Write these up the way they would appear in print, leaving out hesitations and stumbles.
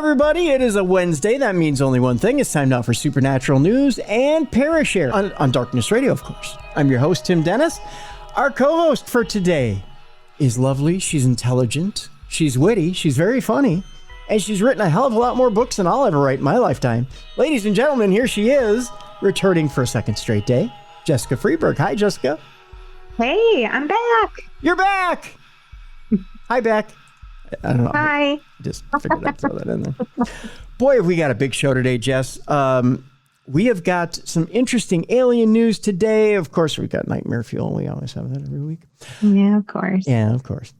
everybody. It is a Wednesday. That means only one thing. It's time now for Supernatural News and Parashare on Darkness Radio, of course. I'm your host, Tim Dennis. Our co-host for today is lovely. She's intelligent. She's witty. She's very funny. And she's written a hell of a lot more books than I'll ever write in my lifetime. Ladies and gentlemen, here she is, returning for a second straight day, Jessica Freeburg. Hi, Jessica. Hey, I'm back. You're back. Hi, back. I don't know. Hi. Just figured I'd throw that in there. Boy, have we got a big show today, Jess. We have got some interesting alien news today. Of course, we've got Nightmare Fuel. We always have that every week. Yeah, of course. Yeah, of course.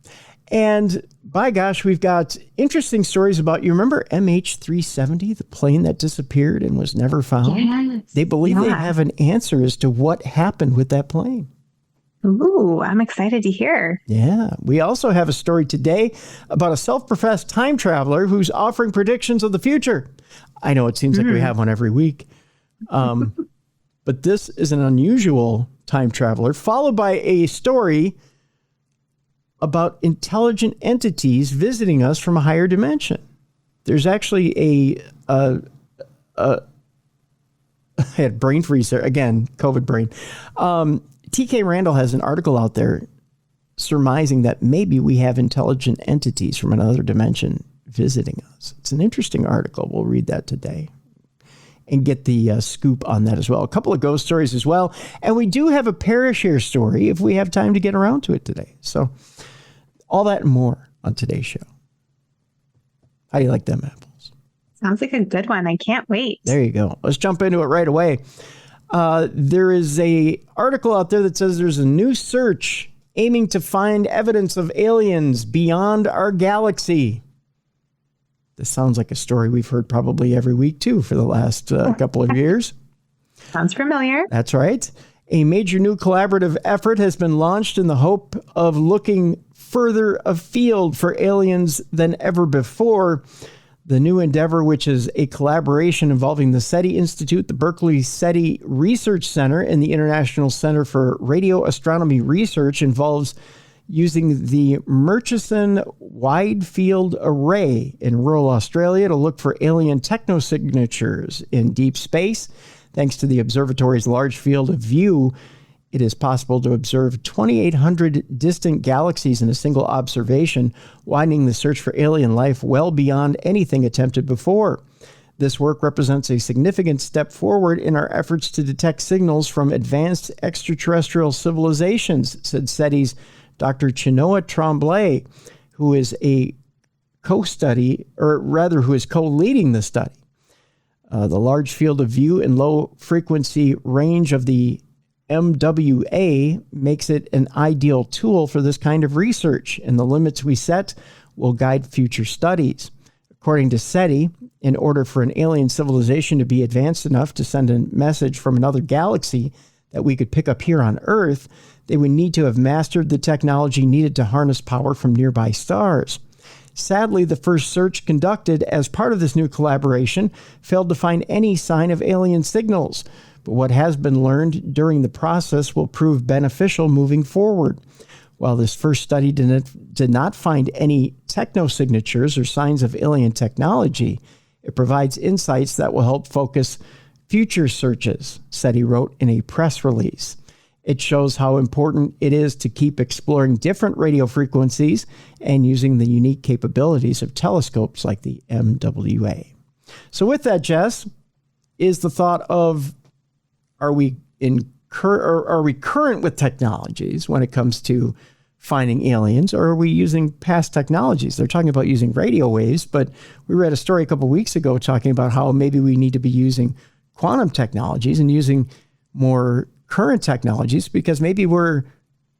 And by gosh, we've got interesting stories about, you remember MH370, the plane that disappeared and was never found? Yes. They believe they have an answer as to what happened with that plane. Ooh, I'm excited to hear. Yeah. We also have a story today about a self-professed time traveler who's offering predictions of the future. I know it seems like we have one every week. But this is an unusual time traveler, followed by a story about intelligent entities visiting us from a higher dimension. There's actually I had brain freeze there. Again, COVID brain. TK Randall has an article out there surmising that maybe we have intelligent entities from another dimension visiting us. It's an interesting article. We'll read that today and get the scoop on that as well. A couple of ghost stories as well. And we do have a Parashare story if we have time to get around to it today. So all that and more on today's show. How do you like them apples? Sounds like a good one. I can't wait. There you go. Let's jump into it right away. There is a article out there that says there's a new search aiming to find evidence of aliens beyond our galaxy. This sounds like a story we've heard probably every week, too, for the last couple of years. Sounds familiar. That's right. A major new collaborative effort has been launched in the hope of looking further afield for aliens than ever before. The new endeavor, which is a collaboration involving the SETI Institute, the Berkeley SETI Research Center, and the International Center for Radio Astronomy Research, involves using the Murchison Wide Field Array in rural Australia to look for alien technosignatures in deep space. Thanks to the observatory's large field of view, it is possible to observe 2,800 distant galaxies in a single observation, widening the search for alien life well beyond anything attempted before. This work represents a significant step forward in our efforts to detect signals from advanced extraterrestrial civilizations, said SETI's Dr. Chenoa Tremblay, who is a co-study, or rather who is co-leading the study. The large field of view and low frequency range of the MWA makes it an ideal tool for this kind of research, and the limits we set will guide future studies. According to SETI, in order for an alien civilization to be advanced enough to send a message from another galaxy that we could pick up here on Earth, they would need to have mastered the technology needed to harness power from nearby stars. Sadly, the first search conducted as part of this new collaboration failed to find any sign of alien signals. But what has been learned during the process will prove beneficial moving forward. While this first study did not find any technosignatures or signs of alien technology, it provides insights that will help focus future searches, SETI wrote in a press release. It shows how important it is to keep exploring different radio frequencies and using the unique capabilities of telescopes like the MWA. So with that, Jess, is the thought of, are we current with technologies when it comes to finding aliens, or are we using past technologies? They're talking about using radio waves, but we read a story a couple of weeks ago talking about how maybe we need to be using quantum technologies and using more current technologies because maybe we're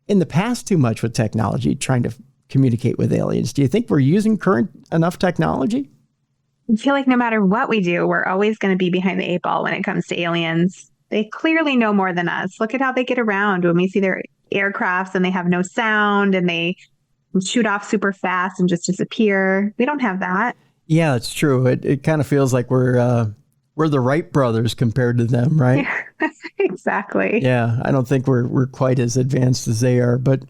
in the past too much with technology trying to communicate with aliens. Do you think we're using current enough technology? I feel like no matter what we do, we're always going to be behind the 8 ball when it comes to aliens. They clearly know more than us. Look at how they get around when we see their aircrafts and they have no sound and they shoot off super fast and just disappear. We don't have that. Yeah, it's true. It kind of feels like we're the Wright brothers compared to them, right? Exactly. Yeah, I don't think we're quite as advanced as they are, but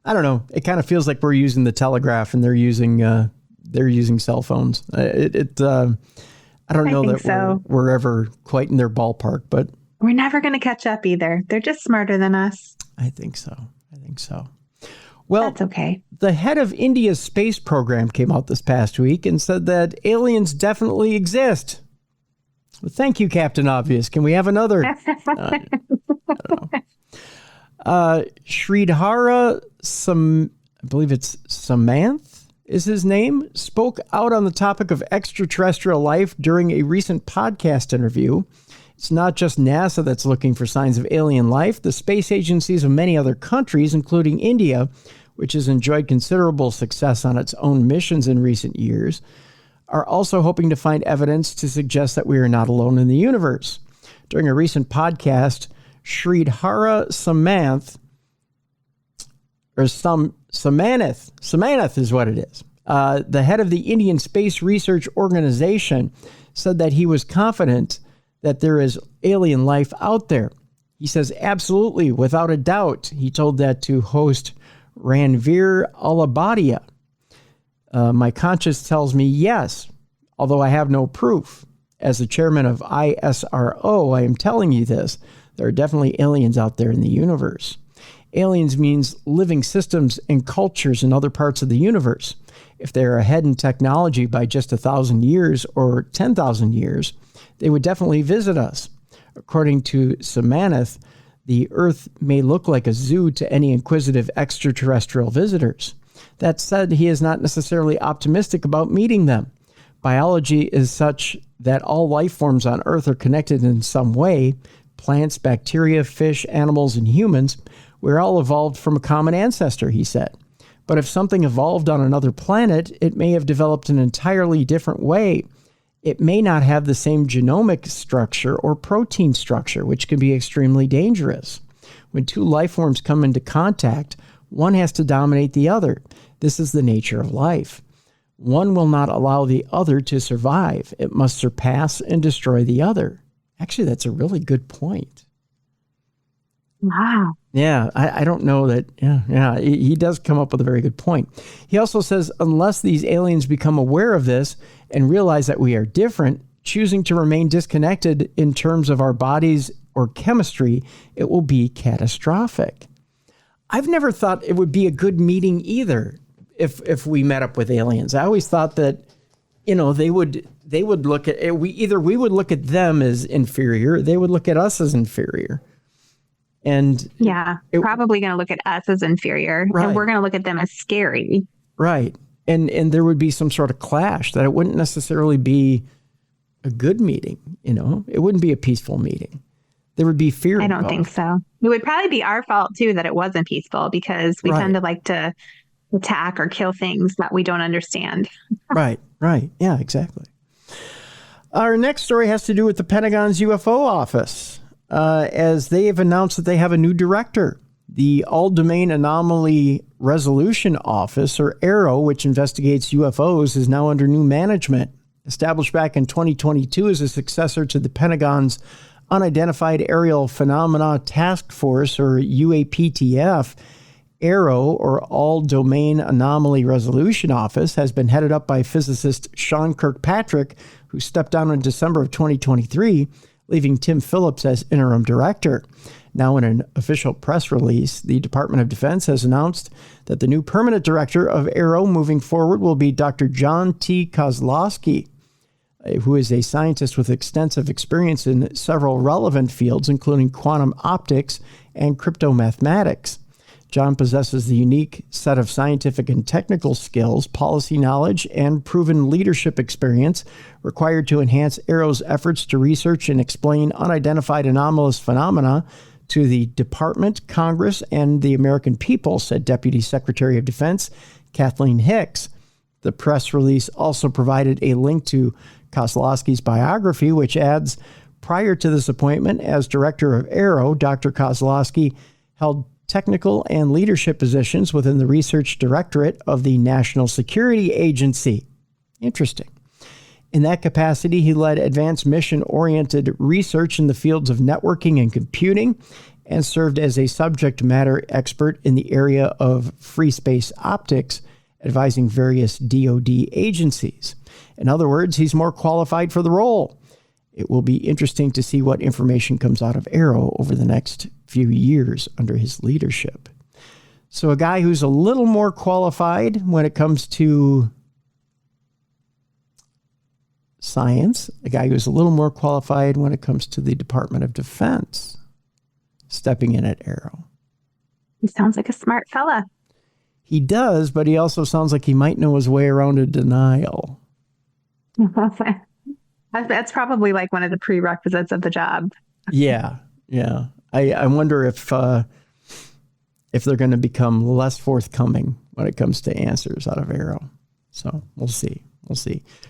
I don't know. It kind of feels like we're using the telegraph and they're using they're using cell phones. I don't know that so. we're ever quite in their ballpark, but we're never going to catch up either. They're just smarter than us. I think so. Well, that's okay. The head of India's space program came out this past week and said that aliens definitely exist. Well, thank you, Captain Obvious. Can we have another? I don't know. Sridhara I believe it's Samanth is his name, spoke out on the topic of extraterrestrial life during a recent podcast interview. It's not just NASA that's looking for signs of alien life. The space agencies of many other countries, including India, which has enjoyed considerable success on its own missions in recent years, are also hoping to find evidence to suggest that we are not alone in the universe. During a recent podcast, Sridhara Samanth, or Samanth is what it is, the head of the Indian Space Research Organization, said that he was confident that there is alien life out there. He says, absolutely, without a doubt. He told that to host Ranveer Alabadia. My conscience tells me yes, although I have no proof. As the chairman of ISRO, I am telling you this. There are definitely aliens out there in the universe. Aliens means living systems and cultures in other parts of the universe. If they're ahead in technology by just 1,000 years or 10,000 years, they would definitely visit us. According to Samanth, the Earth may look like a zoo to any inquisitive extraterrestrial visitors. That said, he is not necessarily optimistic about meeting them. Biology is such that all life forms on Earth are connected in some way. Plants, bacteria, fish, animals, and humans. We're all evolved from a common ancestor, he said. But if something evolved on another planet, it may have developed an entirely different way. It may not have the same genomic structure or protein structure, which can be extremely dangerous. When two life forms come into contact, one has to dominate the other. This is the nature of life. One will not allow the other to survive. It must surpass and destroy the other. Actually, that's a really good point. Wow. Yeah, I don't know that. Yeah, he does come up with a very good point. He also says, unless these aliens become aware of this and realize that we are different, choosing to remain disconnected in terms of our bodies or chemistry, it will be catastrophic. I've never thought it would be a good meeting either if we met up with aliens. I always thought that, they would look at we would look at them as inferior, they would look at us as inferior. And probably going to look at us as inferior, right. And we're going to look at them as scary. Right. And there would be some sort of clash, that it wouldn't necessarily be a good meeting. It wouldn't be a peaceful meeting. There would be fear. I don't think so. It would probably be our fault too, that it wasn't peaceful, because we tend to like to attack or kill things that we don't understand. Right. Yeah, exactly. Our next story has to do with the Pentagon's UFO office. As they have announced that they have a new director. The All-Domain Anomaly Resolution Office, or AARO, which investigates UFOs, is now under new management. Established back in 2022 as a successor to the Pentagon's Unidentified Aerial Phenomena Task Force, or UAPTF, AARO, or All-Domain Anomaly Resolution Office, has been headed up by physicist Sean Kirkpatrick, who stepped down in December of 2023, leaving Tim Phillips as interim director. Now, in an official press release, the Department of Defense has announced that the new permanent director of AARO moving forward will be Dr. John T. Kozlowski, who is a scientist with extensive experience in several relevant fields, including quantum optics and cryptomathematics. John possesses the unique set of scientific and technical skills, policy knowledge, and proven leadership experience required to enhance AARO's efforts to research and explain unidentified anomalous phenomena to the Department, Congress, and the American people, said Deputy Secretary of Defense Kathleen Hicks. The press release also provided a link to Kozlowski's biography, which adds, prior to this appointment as director of AARO, Dr. Kozlowski held technical and leadership positions within the research directorate of the National Security Agency. Interesting. In that capacity, he led advanced mission-oriented research in the fields of networking and computing, and served as a subject matter expert in the area of free space optics advising various DoD agencies. In other words, he's more qualified for the role. It will be interesting to see what information comes out of AARO over the next few years under his leadership. So a guy who's a little more qualified when it comes to science, a guy who's a little more qualified when it comes to the Department of Defense, stepping in at AARO. He sounds like a smart fella. He does, but he also sounds like he might know his way around a denial. That's probably like one of the prerequisites of the job. Yeah. I wonder if they're going to become less forthcoming when it comes to answers out of AARO. So we'll see.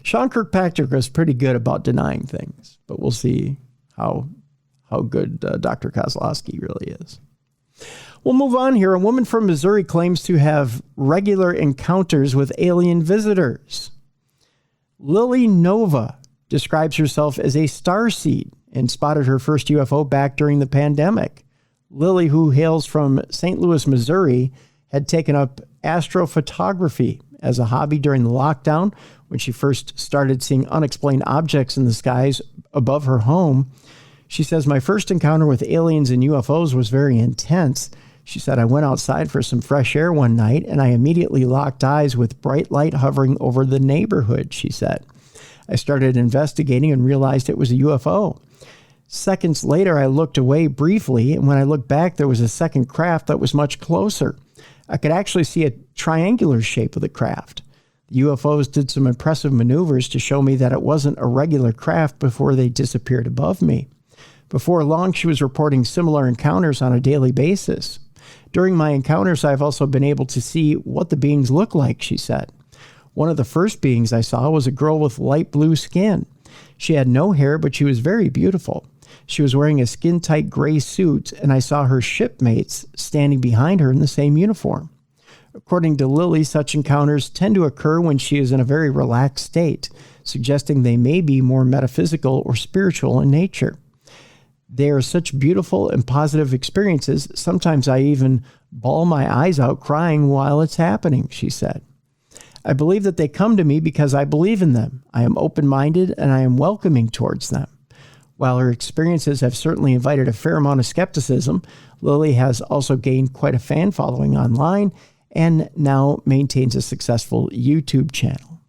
Sean Kirkpatrick was pretty good about denying things, but we'll see how good Dr. Kozlowski really is. We'll move on here. A woman from Missouri claims to have regular encounters with alien visitors. Lily Nova describes herself as a starseed and spotted her first UFO back during the pandemic. Lily, who hails from St. Louis, Missouri, had taken up astrophotography as a hobby during the lockdown when she first started seeing unexplained objects in the skies above her home. She says, "My first encounter with aliens and UFOs was very intense." She said, "I went outside for some fresh air one night and I immediately locked eyes with bright light hovering over the neighborhood," she said. "I started investigating and realized it was a UFO. Seconds later, I looked away briefly, and when I looked back, there was a second craft that was much closer. I could actually see a triangular shape of the craft. The UFOs did some impressive maneuvers to show me that it wasn't a regular craft before they disappeared above me. Before long, she was reporting similar encounters on a daily basis. During my encounters, I've also been able to see what the beings look like," she said. "One of the first beings I saw was a girl with light blue skin. She had no hair, but she was very beautiful. She was wearing a skin-tight gray suit, and I saw her shipmates standing behind her in the same uniform. According to Lily, such encounters tend to occur when she is in a very relaxed state, suggesting they may be more metaphysical or spiritual in nature. They are such beautiful and positive experiences. Sometimes I even bawl my eyes out crying while it's happening," she said. "I believe that they come to me because I believe in them. I am open-minded and I am welcoming towards them." While her experiences have certainly invited a fair amount of skepticism, Lily has also gained quite a fan following online and now maintains a successful YouTube channel.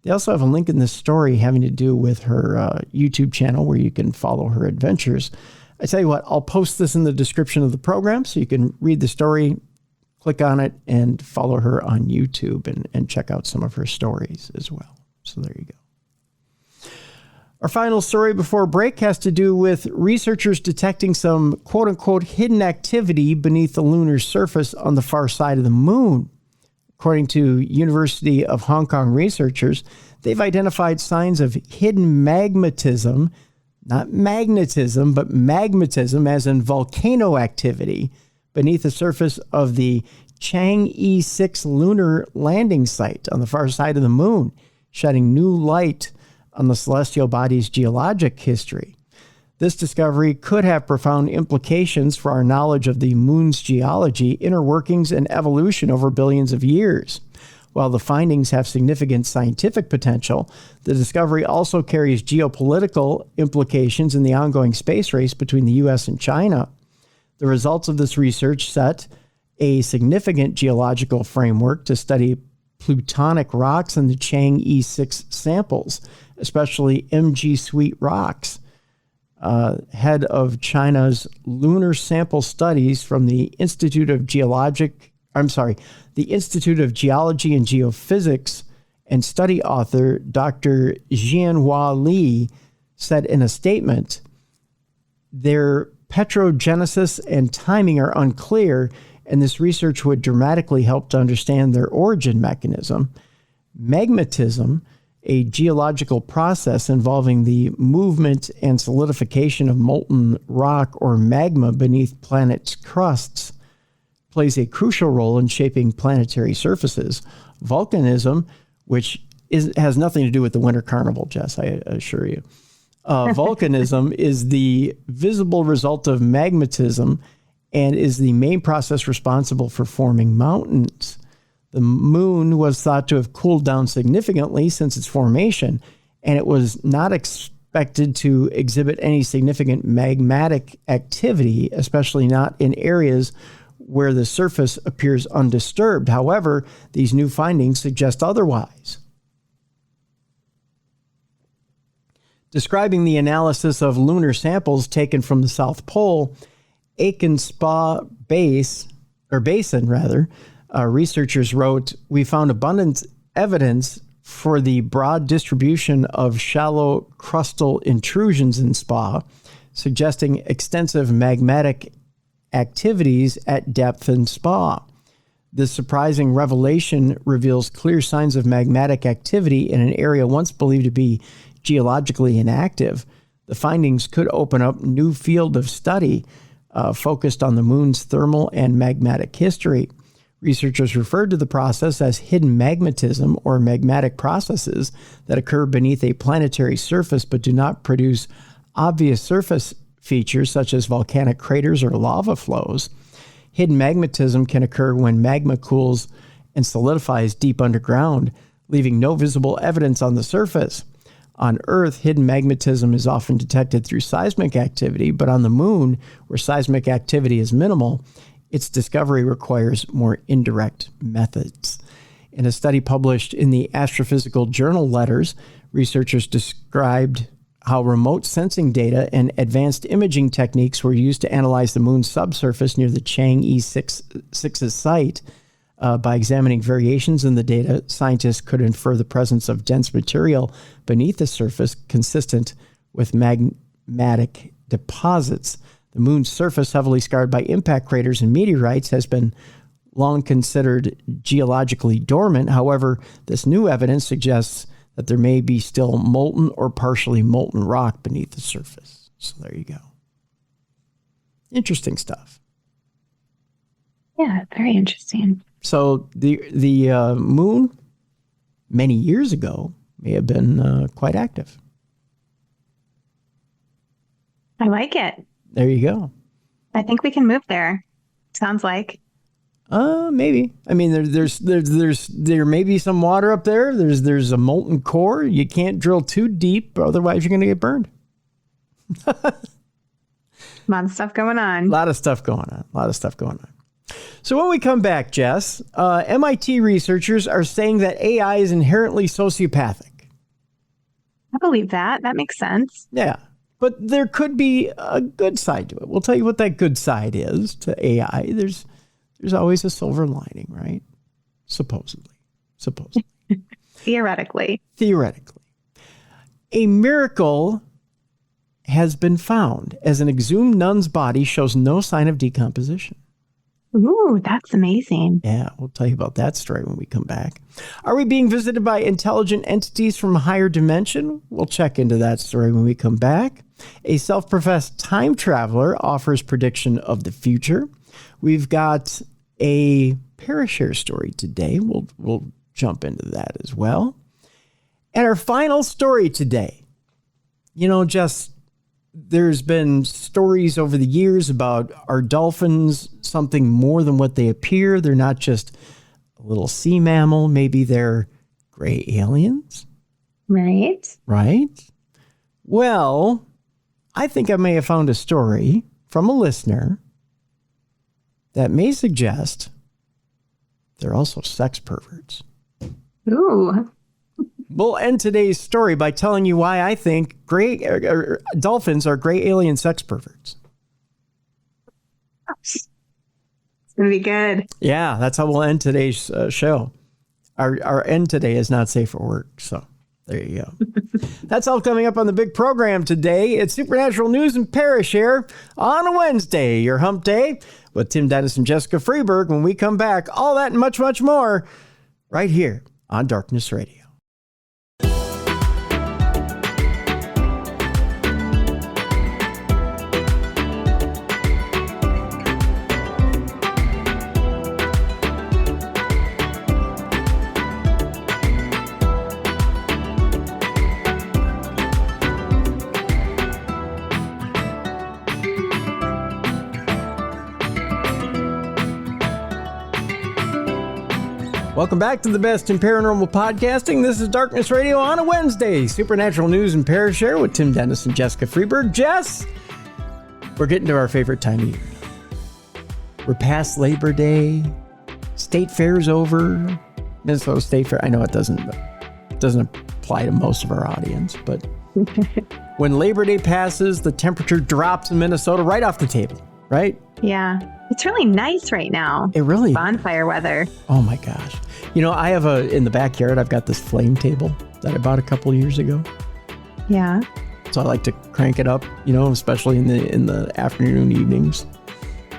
They also have a link in this story having to do with her YouTube channel where you can follow her adventures. I tell you what, I'll post this in the description of the program so you can read the story, click on it, and follow her on YouTube and check out some of her stories as well. So there you go. Our final story before break has to do with researchers detecting some quote-unquote hidden activity beneath the lunar surface on the far side of the moon. According to University of Hong Kong researchers, they've identified signs of hidden magmatism, not magnetism, but magmatism as in volcano activity beneath the surface of the Chang'e 6 lunar landing site on the far side of the moon, shedding new light on the celestial body's geologic history. This discovery could have profound implications for our knowledge of the moon's geology, inner workings, and evolution over billions of years. While the findings have significant scientific potential, the discovery also carries geopolitical implications in the ongoing space race between the U.S. and China. The results of this research set a significant geological framework to study plutonic rocks in the Chang'e 6 samples, especially MG Sweet rocks. Head of China's lunar sample studies from the Institute of Geology and Geophysics and study author Dr. Jianhua Li said in a statement, "Their petrogenesis and timing are unclear, and this research would dramatically help to understand their origin mechanism. Magmatism, a geological process involving the movement and solidification of molten rock or magma beneath planets' crusts, plays a crucial role in shaping planetary surfaces. Volcanism, which has nothing to do with the Winter Carnival, Jess, I assure you. Volcanism is the visible result of magmatism and is the main process responsible for forming mountains. The moon was thought to have cooled down significantly since its formation, and it was not expected to exhibit any significant magmatic activity, especially not in areas where the surface appears undisturbed. However, these new findings suggest otherwise. Describing the analysis of lunar samples taken from the South Pole, Aitken Spa Basin, researchers wrote, "We found abundant evidence for the broad distribution of shallow crustal intrusions in Spa, suggesting extensive magmatic activities at depth in Spa. This surprising revelation reveals clear signs of magmatic activity in an area once believed to be geologically inactive. The findings could open up a new field of study focused on the moon's thermal and magmatic history. Researchers referred to the process as hidden magmatism, or magmatic processes that occur beneath a planetary surface but do not produce obvious surface features such as volcanic craters or lava flows. Hidden magmatism can occur when magma cools and solidifies deep underground, leaving no visible evidence on the surface. On Earth, hidden magmatism is often detected through seismic activity, but on the moon, where seismic activity is minimal, its discovery requires more indirect methods." In a study published in the Astrophysical Journal Letters, researchers described how remote sensing data and advanced imaging techniques were used to analyze the moon's subsurface near the Chang'e 6's site. By examining variations in the data, scientists could infer the presence of dense material beneath the surface consistent with magmatic deposits. The moon's surface, heavily scarred by impact craters and meteorites, has been long considered geologically dormant. However, this new evidence suggests that there may be still molten or partially molten rock beneath the surface. So there you go. Interesting stuff. Yeah, very interesting. So the moon, many years ago, may have been quite active. I like it. There you go. I think we can move there. Sounds like. Maybe. I mean, there may be some water up there. There's a molten core. You can't drill too deep, otherwise you're going to get burned. A lot of stuff going on. A lot of stuff going on. So when we come back, Jess, MIT researchers are saying that AI is inherently sociopathic. I believe that. That makes sense. Yeah. But there could be a good side to it. We'll tell you what that good side is to AI. There's always a silver lining, right? Supposedly. Theoretically. A miracle has been found as an exhumed nun's body shows no sign of decomposition. Ooh, that's amazing. Yeah, we'll tell you about that story when we come back. Are we being visited by intelligent entities from a higher dimension? We'll check into that story when we come back. A self-professed time traveler offers prediction of the future. We've got a Parashare story today. We'll jump into that as well. And our final story today. There's been stories over the years about, are dolphins something more than what they appear? They're not just a little sea mammal. Maybe they're gray aliens. Right. Well, I think I may have found a story from a listener that may suggest they're also sex perverts. Ooh. We'll end today's story by telling you why I think dolphins are gray alien sex perverts. It's going to be good. Yeah, that's how we'll end today's show. Our end today is not safe for work. So there you go. That's all coming up on the big program today. It's Supernatural News and Parashare on a Wednesday, your hump day, with Tim Dennis and Jessica Freeburg. When we come back, all that and much, much more right here on Darkness Radio. Welcome back to the best in paranormal podcasting. This is Darkness Radio on a Wednesday. Supernatural news and Parashare with Tim Dennis and Jessica Freeburg. Jess, we're getting to our favorite time of year. We're past Labor Day. State Fair's over. Minnesota State Fair. I know it doesn't apply to most of our audience, but when Labor Day passes, the temperature drops in Minnesota right off the table, right? Yeah. It's really nice right now. It really is. Bonfire weather. Oh my gosh. You know, I have in the backyard, I've got this flame table that I bought a couple of years ago. Yeah. So I like to crank it up, you know, especially in the afternoon, evenings.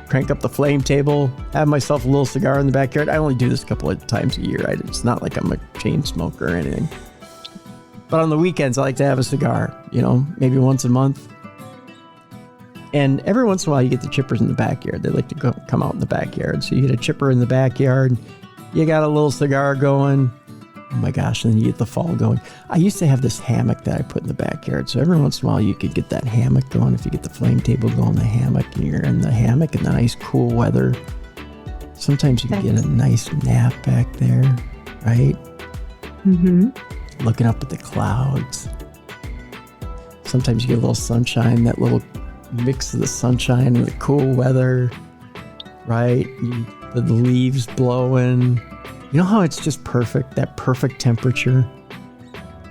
Crank up the flame table, have myself a little cigar in the backyard. I only do this a couple of times a year. It's not like I'm a chain smoker or anything. But on the weekends, I like to have a cigar, you know, maybe once a month. And every once in a while, you get the chippers in the backyard. They like to come out in the backyard. So you get a chipper in the backyard. You got a little cigar going. Oh my gosh, and then you get the fall going. I used to have this hammock that I put in the backyard. So every once in a while, you could get that hammock going. If you get the flame table going, the hammock, and you're in the hammock in the nice cool weather. Sometimes you can get a nice nap back there, right? Mm-hmm. Looking up at the clouds. Sometimes you get a little sunshine, that little mix of the sunshine and the cool weather, right? The leaves blowing. You know how it's just perfect, that perfect temperature?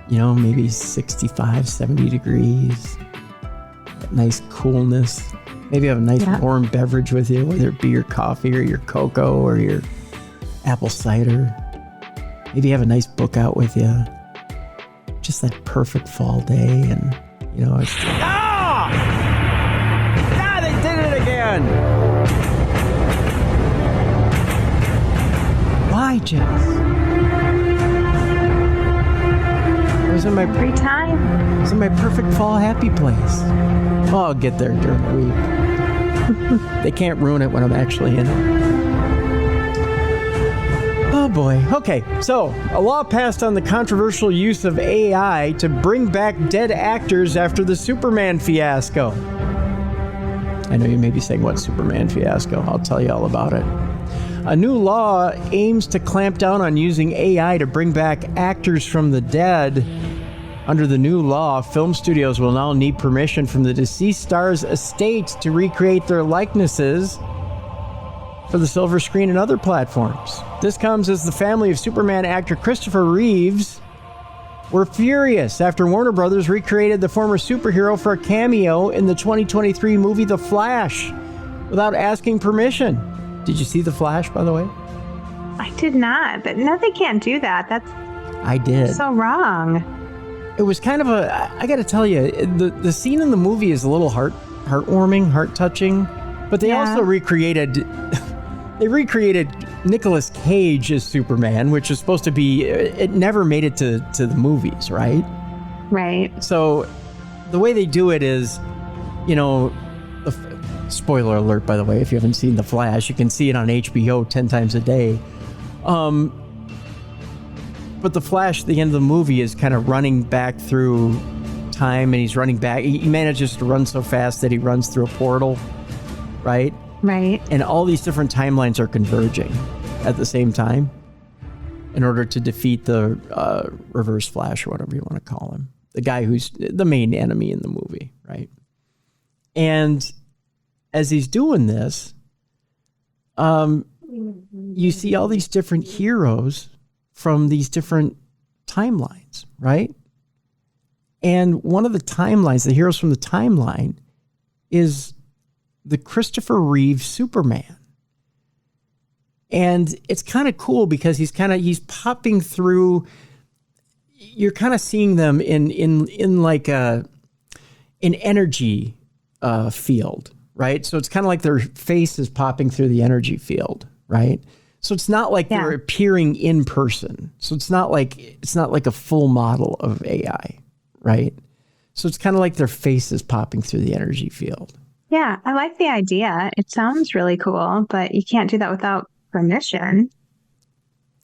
You know, maybe 65, 70 degrees. That nice coolness. Maybe have a nice warm beverage with you, whether it be your coffee or your cocoa or your apple cider. Maybe have a nice book out with you. Just that perfect fall day, and, you know, it's... They did it again! Why, Jess? It was in my free time. It was in my perfect fall happy place. Oh, I'll get there during the week. They can't ruin it when I'm actually in it. Oh boy. Okay, so a law passed on the controversial use of AI to bring back dead actors after the Superman fiasco. I know you may be saying, what Superman fiasco? I'll tell you all about it. A new law aims to clamp down on using AI to bring back actors from the dead. Under the new law, film studios will now need permission from the deceased stars' estates to recreate their likenesses for the silver screen and other platforms. This comes as the family of Superman actor Christopher Reeves were furious after Warner Brothers recreated the former superhero for a cameo in the 2023 movie The Flash without asking permission. Did you see The Flash, by the way? I did not, but no, they can't do that. I did. So wrong. It was kind of I got to tell you, the scene in the movie is a little heartwarming, heart-touching, but they also recreated Nicolas Cage as Superman, which is supposed to be, it never made it to the movies, right? Right. So the way they do it is, you know, spoiler alert, by the way, if you haven't seen The Flash, you can see it on HBO 10 times a day. But The Flash, at the end of the movie, is kind of running back through time, and he's running back. He manages to run so fast that he runs through a portal, right? Right. And all these different timelines are converging at the same time in order to defeat the Reverse Flash, or whatever you want to call him. The guy who's the main enemy in the movie, right? And as he's doing this, you see all these different heroes from these different timelines, right? And one of the timelines, the heroes from the timeline, is the Christopher Reeve Superman. And it's kind of cool because he's popping through. You're kind of seeing them in like an energy field, right? So it's kind of like their face is popping through the energy field, right? So it's not like they're appearing in person. So it's not like a full model of AI, right? So it's kind of like their face is popping through the energy field. Yeah, I like the idea. It sounds really cool, but you can't do that without permission.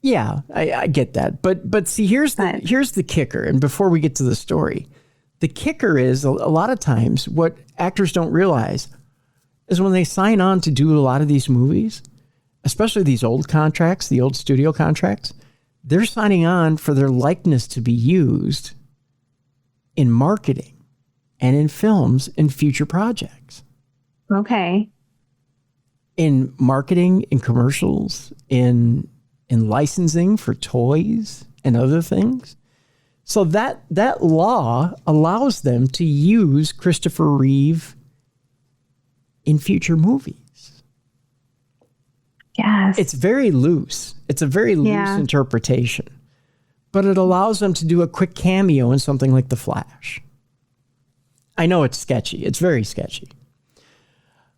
Yeah, I get that. But see, here's the kicker. And before we get to the story, the kicker is a lot of times what actors don't realize is when they sign on to do a lot of these movies, especially these old contracts, the old studio contracts, they're signing on for their likeness to be used in marketing and in films in future projects. Okay. In marketing, in commercials, in licensing for toys and other things. So that law allows them to use Christopher Reeve in future movies. Yes. It's very loose. It's a very loose interpretation. But it allows them to do a quick cameo in something like The Flash. I know it's sketchy. It's very sketchy.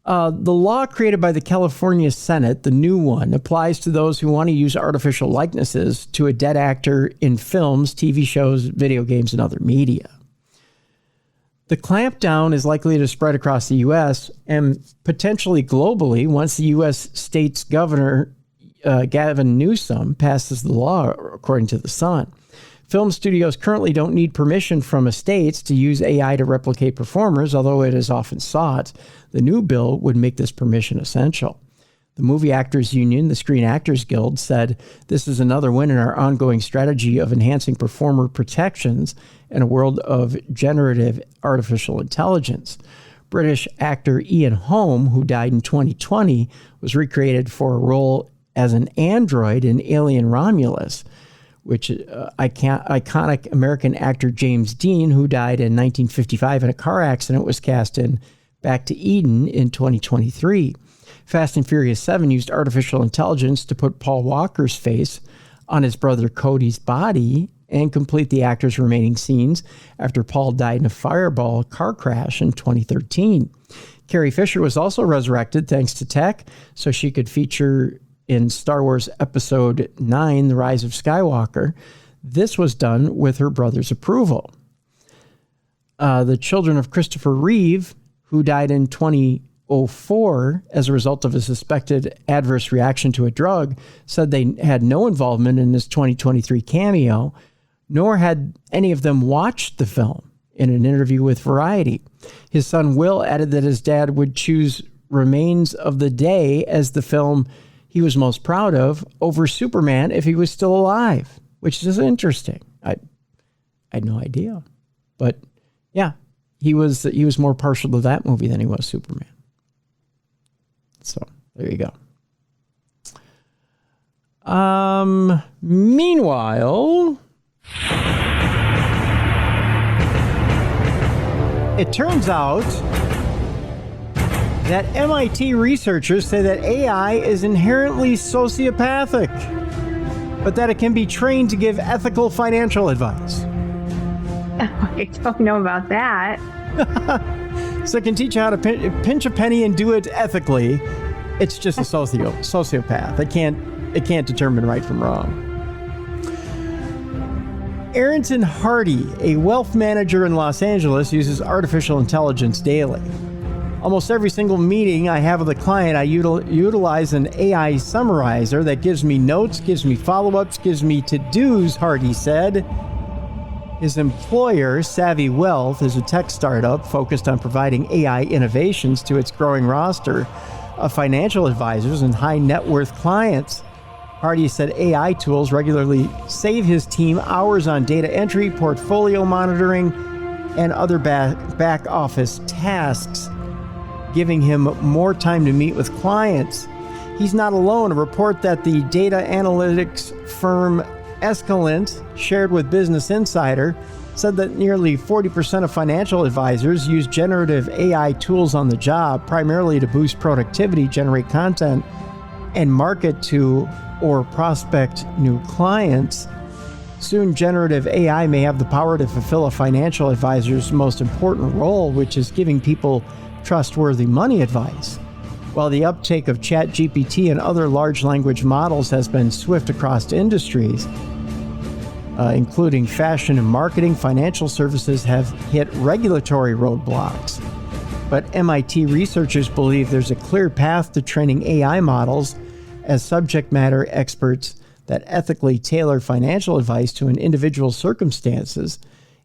The law created by the California Senate, the new one, applies to those who want to use artificial likenesses to a dead actor in films, TV shows, video games, and other media. The clampdown is likely to spread across the U.S. and potentially globally once the U.S. state's governor, Gavin Newsom, passes the law, according to The Sun. Film studios currently don't need permission from estates to use AI to replicate performers, although it is often sought. The new bill would make this permission essential. The Movie Actors Union, the Screen Actors Guild, said this is another win in our ongoing strategy of enhancing performer protections in a world of generative artificial intelligence. British actor Ian Holm, who died in 2020, was recreated for a role as an android in Alien Romulus, which iconic American actor James Dean, who died in 1955 in a car accident, was cast in Back to Eden in 2023. Fast and Furious 7 used artificial intelligence to put Paul Walker's face on his brother Cody's body and complete the actor's remaining scenes after Paul died in a fireball car crash in 2013. Carrie Fisher was also resurrected thanks to tech, so she could feature in Star Wars Episode 9, The Rise of Skywalker. This was done with her brother's approval. The children of Christopher Reeve, who died in 2004 as a result of a suspected adverse reaction to a drug, said they had no involvement in this 2023 cameo, nor had any of them watched the film. In an interview with Variety, his son Will added that his dad would choose Remains of the Day as the film he was most proud of over Superman if he was still alive, which is interesting. I had no idea, but yeah, he was more partial to that movie than he was Superman. So there you go. Meanwhile, it turns out that MIT researchers say that AI is inherently sociopathic, but that it can be trained to give ethical financial advice. I don't know about that. So it can teach you how to pinch a penny and do it ethically. It's just a sociopath. It can't determine right from wrong. Arrington Hardy, a wealth manager in Los Angeles, uses artificial intelligence daily. Almost every single meeting I have with a client, I utilize an AI summarizer that gives me notes, gives me follow-ups, gives me to-dos, Hardy said. His employer, Savvy Wealth, is a tech startup focused on providing AI innovations to its growing roster of financial advisors and high net worth clients. Hardy said AI tools regularly save his team hours on data entry, portfolio monitoring, and other back office tasks, giving him more time to meet with clients. He's not alone. A report that the data analytics firm Escalent shared with Business Insider said that nearly 40% of financial advisors use generative AI tools on the job, primarily to boost productivity, generate content, and market to or prospect new clients. Soon, generative AI may have the power to fulfill a financial advisor's most important role, which is giving people trustworthy money advice. While the uptake of ChatGPT and other large language models has been swift across industries, including fashion and marketing, financial services have hit regulatory roadblocks. But MIT researchers believe there's a clear path to training AI models as subject matter experts that ethically tailor financial advice to an individual's circumstances,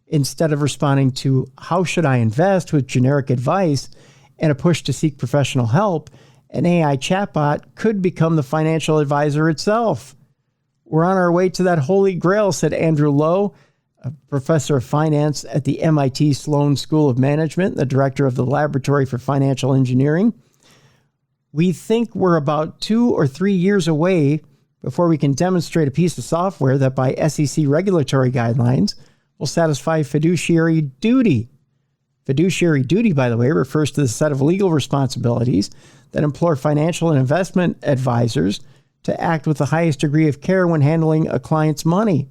instead of responding to how should I invest with generic advice and a push to seek professional help. an AI chatbot could become the financial advisor itself. We're on our way to that holy grail, said Andrew Lowe, a professor of finance at the MIT Sloan School of Management, the director of the Laboratory for Financial Engineering. We think we're about 2 or 3 years away before we can demonstrate a piece of software that by SEC regulatory guidelines will satisfy fiduciary duty. Fiduciary duty, by the way, refers to the set of legal responsibilities that implore financial and investment advisors to act with the highest degree of care when handling a client's money.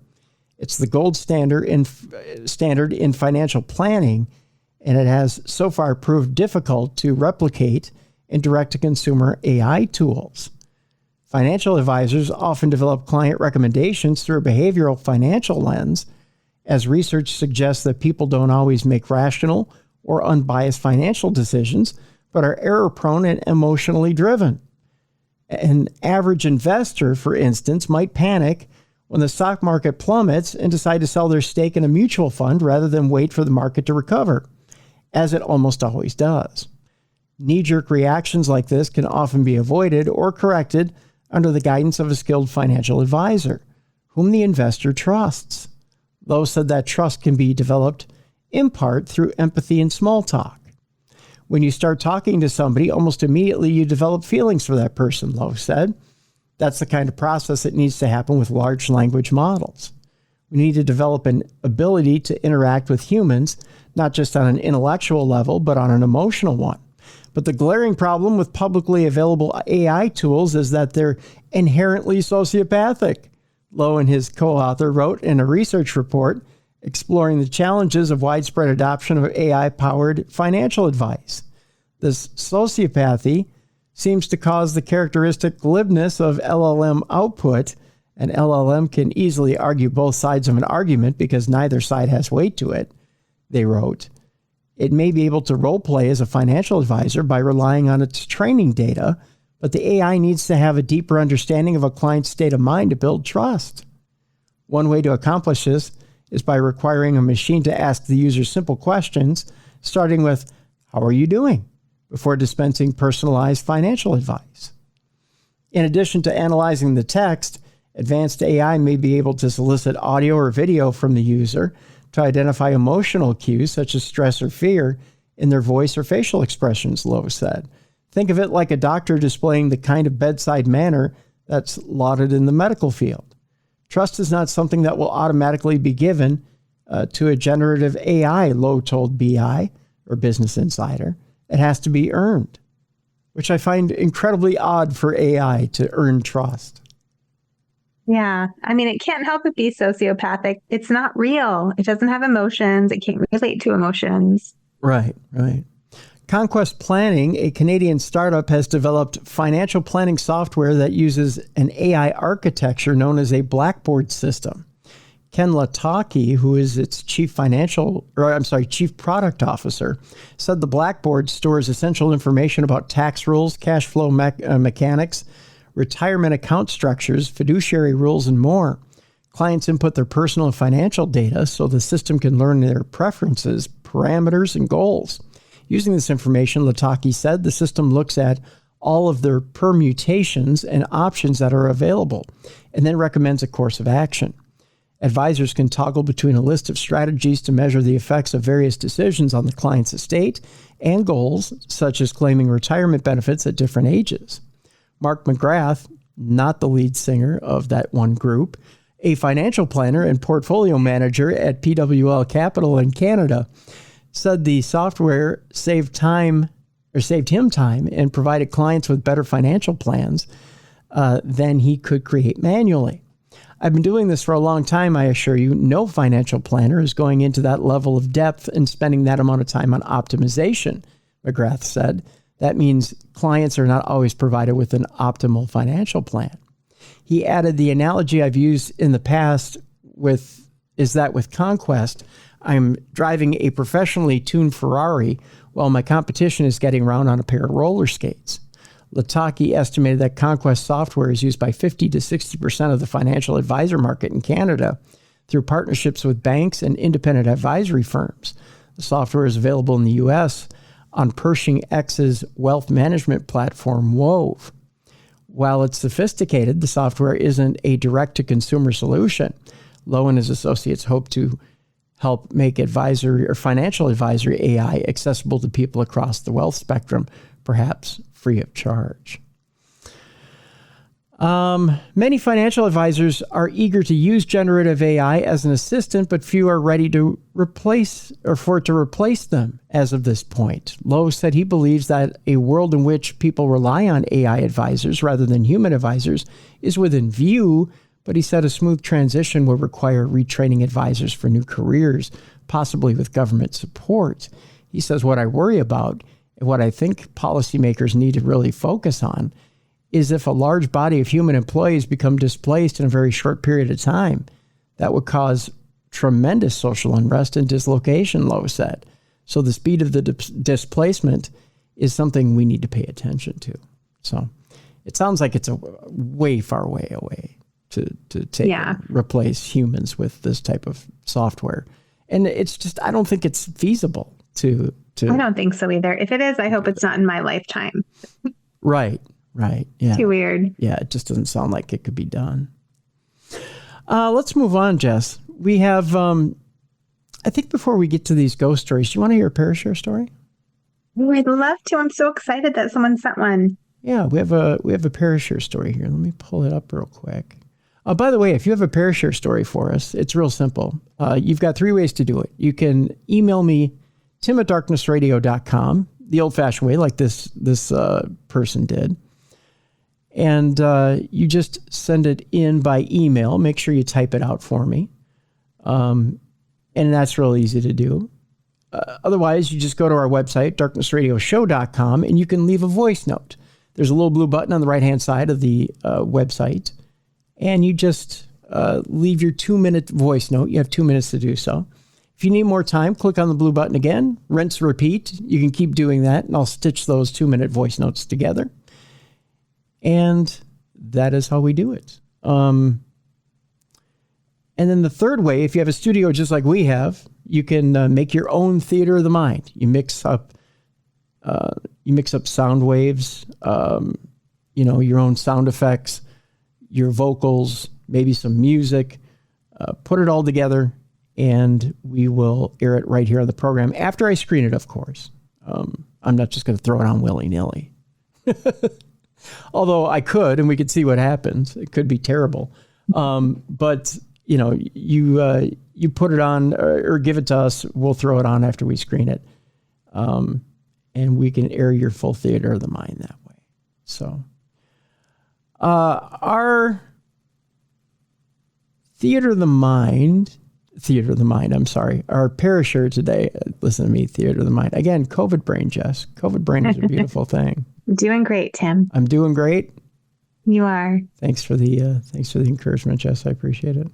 It's the gold standard in financial planning, and it has so far proved difficult to replicate in direct-to-consumer AI tools. Financial advisors often develop client recommendations through a behavioral financial lens, as research suggests that people don't always make rational or unbiased financial decisions, but are error-prone and emotionally driven. An average investor, for instance, might panic when the stock market plummets and decide to sell their stake in a mutual fund rather than wait for the market to recover, as it almost always does. Knee-jerk reactions like this can often be avoided or corrected under the guidance of a skilled financial advisor, whom the investor trusts. Lowe said that trust can be developed in part through empathy and small talk. When you start talking to somebody, almost immediately you develop feelings for that person, Lowe said. That's the kind of process that needs to happen with large language models. We need to develop an ability to interact with humans, not just on an intellectual level, but on an emotional one. But the glaring problem with publicly available AI tools is that they're inherently sociopathic, Lowe and his co-author wrote in a research report exploring the challenges of widespread adoption of AI-powered financial advice. This sociopathy seems to cause the characteristic glibness of LLM output. An LLM can easily argue both sides of an argument because neither side has weight to it, they wrote. It may be able to role play as a financial advisor by relying on its training data, but the AI needs to have a deeper understanding of a client's state of mind to build trust. One way to accomplish this is by requiring a machine to ask the user simple questions, starting with, "How are you doing?" before dispensing personalized financial advice. In addition to analyzing the text, advanced AI may be able to solicit audio or video from the user to identify emotional cues such as stress or fear in their voice or facial expressions, Lowe said. Think of it like a doctor displaying the kind of bedside manner that's lauded in the medical field. Trust is not something that will automatically be given to a generative AI, Lowe told BI, or Business Insider. It has to be earned, which I find incredibly odd for AI to earn trust. Yeah. I mean, it can't help but be sociopathic. It's not real. It doesn't have emotions. It can't relate to emotions. Right. Conquest Planning, a Canadian startup, has developed financial planning software that uses an AI architecture known as a Blackboard system. Ken Lataki, who is its chief product officer, said the Blackboard stores essential information about tax rules, cash flow mechanics, retirement account structures, fiduciary rules, and more. Clients input their personal and financial data so the system can learn their preferences, parameters, and goals. Using this information, Lataki said, the system looks at all of their permutations and options that are available, and then recommends a course of action. Advisors can toggle between a list of strategies to measure the effects of various decisions on the client's estate and goals, such as claiming retirement benefits at different ages. Mark McGrath, not the lead singer of that one group, a financial planner and portfolio manager at PWL Capital in Canada, said the software saved him time and provided clients with better financial plans than he could create manually. I've been doing this for a long time, I assure you. No financial planner is going into that level of depth and spending that amount of time on optimization, McGrath said. That means clients are not always provided with an optimal financial plan. He added, the analogy I've used in the past is that with Conquest, I'm driving a professionally tuned Ferrari while my competition is getting around on a pair of roller skates. Lataki estimated that Conquest software is used by 50 to 60% of the financial advisor market in Canada through partnerships with banks and independent advisory firms. The software is available in the U.S. on Pershing X's wealth management platform, Wove. While it's sophisticated, the software isn't a direct-to-consumer solution. Lowe and his associates hope to help make advisory or financial advisory AI accessible to people across the wealth spectrum, perhaps free of charge. Many financial advisors are eager to use generative AI as an assistant, but few are ready to replace them as of this point. Lowe said he believes that a world in which people rely on AI advisors rather than human advisors is within view, but he said a smooth transition would require retraining advisors for new careers, possibly with government support. He says, what I worry about and what I think policymakers need to really focus on is if a large body of human employees become displaced in a very short period of time, that would cause tremendous social unrest and dislocation, Lowe said. So the speed of the displacement is something we need to pay attention to. So it sounds like it's a way far way away to take and replace humans with this type of software. And it's just, I don't think it's feasible to I don't think so either. If it is, I hope it's not in my lifetime. Right. Yeah. Too weird. Yeah. It just doesn't sound like it could be done. Let's move on, Jess. We have, I think before we get to these ghost stories, do you want to hear a Parashare story? Oh, I'd love to. I'm so excited that someone sent one. Yeah, we have a Parashare story here. Let me pull it up real quick. By the way, if you have a Parashare story for us, it's real simple. You've got 3 ways to do it. You can email me, tim@darknessradio.com, the old-fashioned way, like this person did. And you just send it in by email. Make sure you type it out for me. And that's real easy to do. Otherwise, you just go to our website, darknessradioshow.com, and you can leave a voice note. There's a little blue button on the right-hand side of the website. And you just leave your 2-minute voice note. You have 2 minutes to do so. If you need more time, click on the blue button again, rinse, repeat. You can keep doing that, and I'll stitch those 2-minute voice notes together. And that is how we do it. And then the third way, if you have a studio just like we have, you can make your own theater of the mind. You mix up sound waves, your own sound effects, your vocals, maybe some music, put it all together, and we will air it right here on the program after I screen it, of course. I'm not just going to throw it on willy-nilly. Although I could, and we could see what happens. It could be terrible. But, you put it on or give it to us. We'll throw it on after we screen it. And we can air your full theater of the mind that way. So our theater of the mind, our Parashare today, listen to me, theater of the mind. Again, COVID brain, Jess. COVID brain is a beautiful thing. Doing great, Tim. I'm doing great. You are. Thanks for the encouragement, Jess. I appreciate it.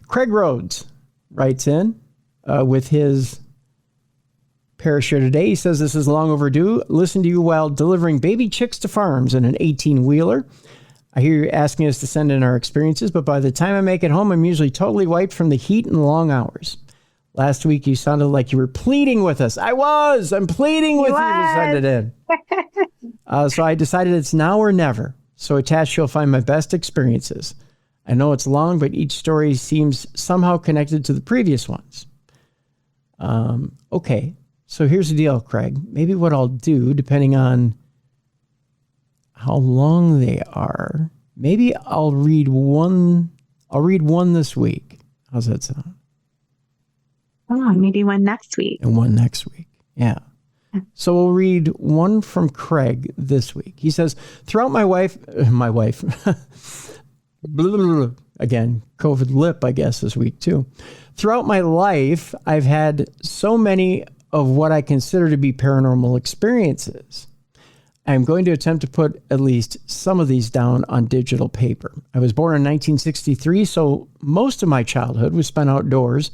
Craig Rhodes writes in with his Parashare today. He says, this is long overdue. Listen to you while delivering baby chicks to farms in an 18-wheeler. I hear you asking us to send in our experiences, but by the time I make it home, I'm usually totally wiped from the heat and long hours. Last week, you sounded like you were pleading with us. I'm pleading with you to send it in. So I decided it's now or never. So attached, you'll find my best experiences. I know it's long, but each story seems somehow connected to the previous ones. Okay, so here's the deal, Craig. Maybe what I'll do, depending on how long they are, maybe I'll read one this week. How's that sound? Oh, maybe one next week. And one next week. Yeah. So we'll read one from Craig this week. He says, throughout my wife, again, COVID lip, I guess, this week too. Throughout my life, I've had so many of what I consider to be paranormal experiences. I'm going to attempt to put at least some of these down on digital paper. I was born in 1963, so most of my childhood was spent outdoors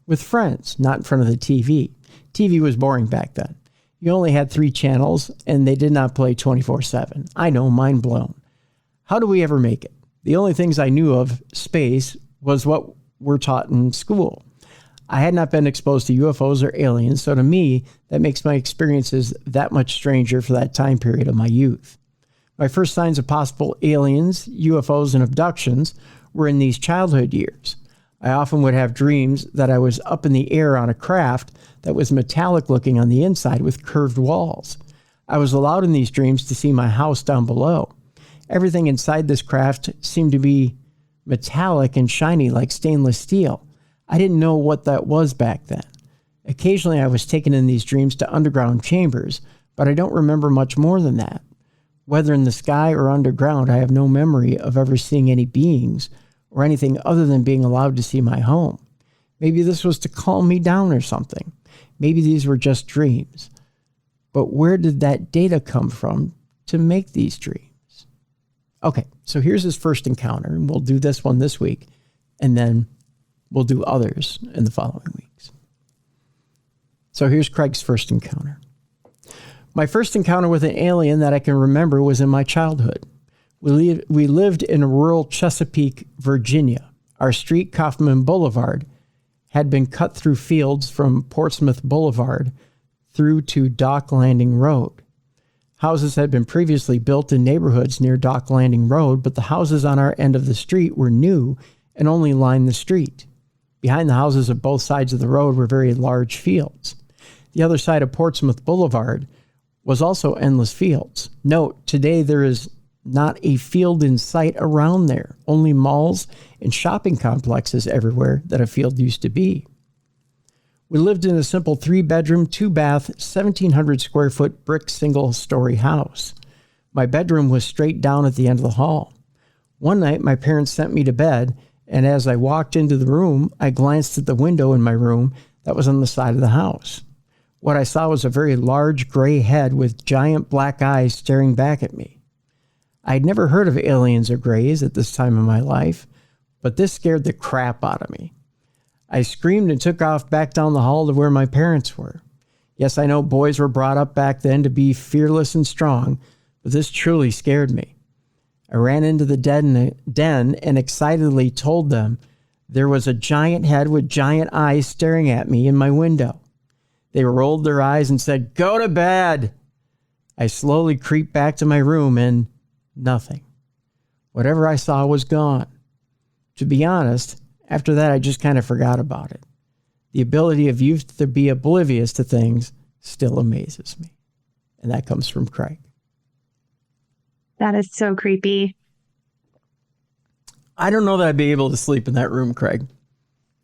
with friends, not in front of the TV. TV was boring back then. You only had 3 channels, and they did not play 24/7. I know, mind blown. How do we ever make it? The only things I knew of space was what we're taught in school. I had not been exposed to UFOs or aliens, so to me, that makes my experiences that much stranger for that time period of my youth. My first signs of possible aliens, UFOs, and abductions were in these childhood years. I often would have dreams that I was up in the air on a craft that was metallic looking on the inside with curved walls. I was allowed in these dreams to see my house down below. Everything inside this craft seemed to be metallic and shiny like stainless steel. I didn't know what that was back then. Occasionally I was taken in these dreams to underground chambers, but I don't remember much more than that. Whether in the sky or underground, I have no memory of ever seeing any beings or anything other than being allowed to see my home. Maybe this was to calm me down or something. Maybe these were just dreams. But where did that data come from to make these dreams? Okay, so here's his first encounter, and we'll do this one this week, and then we'll do others in the following weeks. So here's Craig's first encounter. My first encounter with an alien that I can remember was in my childhood. We lived in rural Chesapeake, Virginia. Our street, Kaufman Boulevard, had been cut through fields from Portsmouth Boulevard through to Dock Landing Road. Houses had been previously built in neighborhoods near Dock Landing Road, but the houses on our end of the street were new and only lined the street. Behind the houses of both sides of the road were very large fields. The other side of Portsmouth Boulevard was also endless fields. Note, today there is not a field in sight around there, only malls and shopping complexes everywhere that a field used to be. We lived in a simple 3-bedroom, 2-bath, 1,700 square foot brick single-story house. My bedroom was straight down at the end of the hall. One night, my parents sent me to bed, and as I walked into the room, I glanced at the window in my room that was on the side of the house. What I saw was a very large gray head with giant black eyes staring back at me. I had never heard of aliens or grays at this time in my life, but this scared the crap out of me. I screamed and took off back down the hall to where my parents were. Yes, I know boys were brought up back then to be fearless and strong, but this truly scared me. I ran into the den and excitedly told them there was a giant head with giant eyes staring at me in my window. They rolled their eyes and said, "Go to bed." I slowly creeped back to my room and nothing. Whatever I saw was gone. To be honest, after that, I just kind of forgot about it. The ability of youth to be oblivious to things still amazes me. And that comes from Craig. That is so creepy. I don't know that I'd be able to sleep in that room, Craig.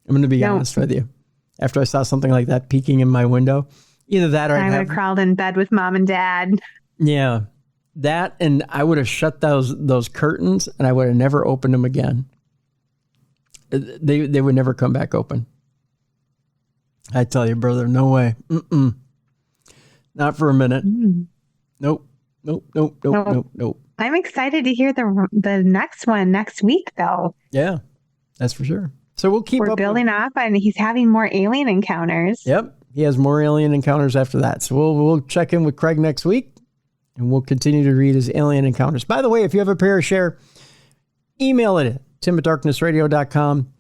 I'm going to be honest with you. After I saw something like that peeking in my window, either that or I would have crawled in bed with mom and dad. Yeah, that, and I would have shut those curtains, and I would have never opened them again. They would never come back open. I tell you, brother, no way. Not for a minute. Nope. I'm excited to hear the next one next week, though. Yeah, that's for sure. So we're building up, and he's having more alien encounters. Yep, he has more alien encounters after that. So we'll check in with Craig next week, and we'll continue to read his alien encounters. By the way, if you have a Parashare, email it at tim@darknessradio.com.